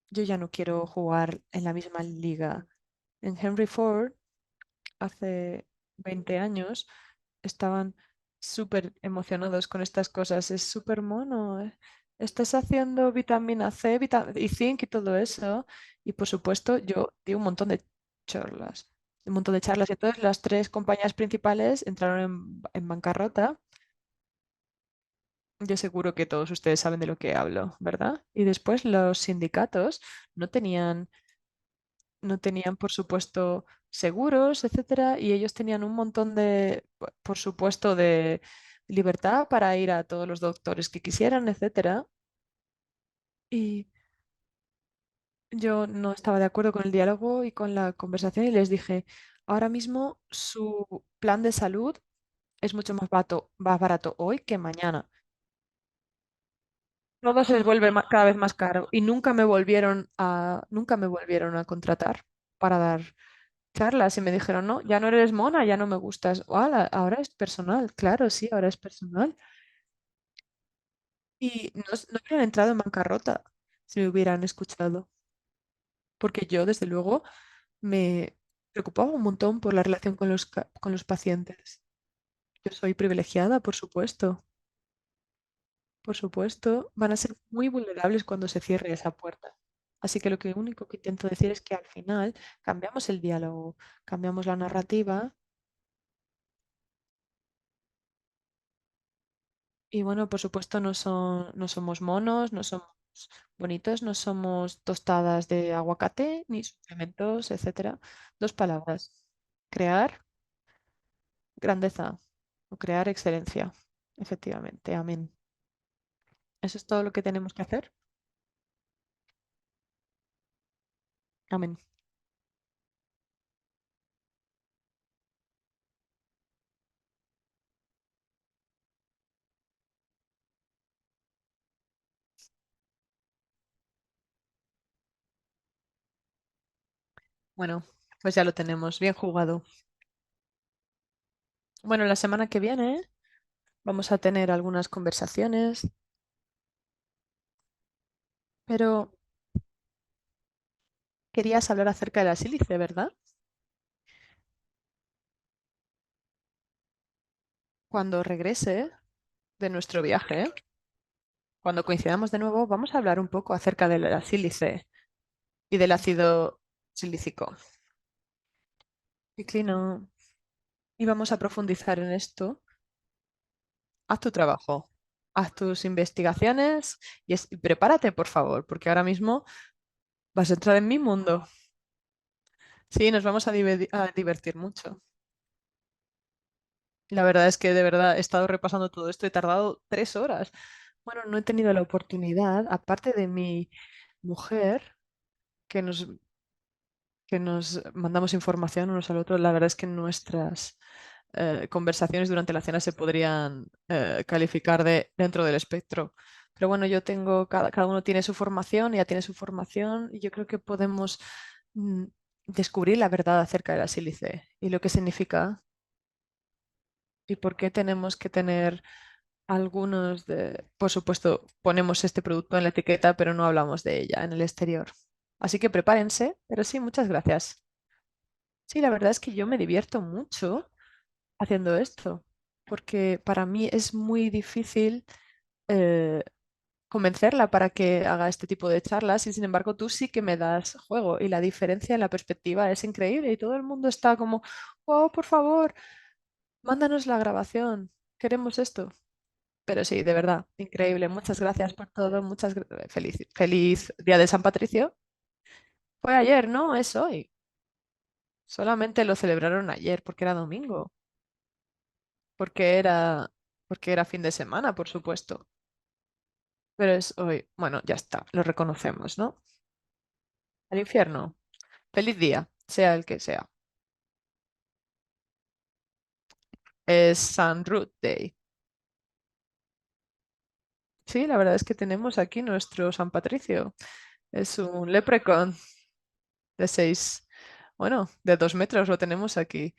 [SPEAKER 1] Yo ya no quiero jugar en la misma liga. En Henry Ford hace 20 años estaban súper emocionados con estas cosas. Es súper mono. Estás haciendo vitamina C y zinc y todo eso. Y por supuesto, yo di un montón de charlas. Un montón de charlas. Y entonces las tres compañías principales entraron en bancarrota Yo seguro que todos ustedes saben de lo que hablo, ¿verdad? Y después los sindicatos no tenían, no tenían, por supuesto, seguros, etcétera, y ellos tenían un montón de, por supuesto, de libertad para ir a todos los doctores que quisieran, etcétera. Y yo no estaba de acuerdo con el diálogo y con la conversación y les dije, ahora mismo su plan de salud es mucho más barato hoy que mañana. Todo se les vuelve cada vez más caro y nunca me volvieron a contratar para dar charlas y me dijeron, no, ya no eres mona, ya no me gustas. ¡Hala! Ahora es personal, claro, sí, ahora es personal. Y no, no hubieran entrado en bancarrota si me hubieran escuchado, porque yo, desde luego, me preocupaba un montón por la relación con con los pacientes. Yo soy privilegiada, por supuesto. Por supuesto, van a ser muy vulnerables cuando se cierre esa puerta. Así que lo que único que intento decir es que al final cambiamos el diálogo, cambiamos la narrativa y bueno, por supuesto no somos monos, no somos bonitos, no somos tostadas de aguacate ni suplementos, etcétera. Dos palabras, crear grandeza o crear excelencia. Efectivamente, amén. Eso es todo lo que tenemos que hacer. Amén. Bueno, pues ya lo tenemos, bien jugado. Bueno, la semana que viene vamos a tener algunas conversaciones, pero querías hablar acerca de la sílice, ¿verdad? Cuando regrese de nuestro viaje, cuando coincidamos de nuevo, vamos a hablar un poco acerca de la sílice y del ácido silícico. Y Clino, y vamos a profundizar en esto. Haz tu trabajo, haz tus investigaciones y prepárate, por favor, porque ahora mismo vas a entrar en mi mundo. Sí, nos vamos a a divertir mucho. La verdad es que de verdad he estado repasando todo esto, he tardado 3 horas. Bueno, no he tenido la oportunidad, aparte de mi mujer, que nos, que nos mandamos información unos al otro, la verdad es que nuestras conversaciones durante la cena se podrían calificar de dentro del espectro. Pero bueno, cada uno tiene su formación, ella tiene su formación, y yo creo que podemos mm, descubrir la verdad acerca de la sílice y lo que significa y por qué tenemos que tener por supuesto, ponemos este producto en la etiqueta, pero no hablamos de ella en el exterior. Así que prepárense, pero sí, muchas gracias. Sí, la verdad es que yo me divierto mucho haciendo esto, porque para mí es muy difícil eh, convencerla para que haga este tipo de charlas y sin embargo tú sí que me das juego y la diferencia en la perspectiva es increíble y todo el mundo está como, oh, por favor, mándanos la grabación, queremos esto. Pero sí, de verdad, increíble. Muchas gracias por todo. Feliz Día de San Patricio. Fue ayer, ¿no? Es hoy. Solamente lo celebraron ayer porque era domingo, porque era, porque era fin de semana, por supuesto. Pero es hoy. Bueno, ya está, lo reconocemos, ¿no? Al infierno. Feliz día, sea el que sea. Es San Ruth Day. Sí, la verdad es que tenemos aquí nuestro San Patricio. Es un leprechaun de 6, bueno, de 2 metros lo tenemos aquí.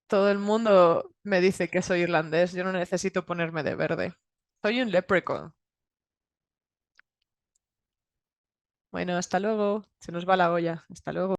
[SPEAKER 1] Todo el mundo me dice que soy irlandés. Yo no necesito ponerme de verde. Soy un leprechaun. Bueno, hasta luego. Se nos va la olla. Hasta luego.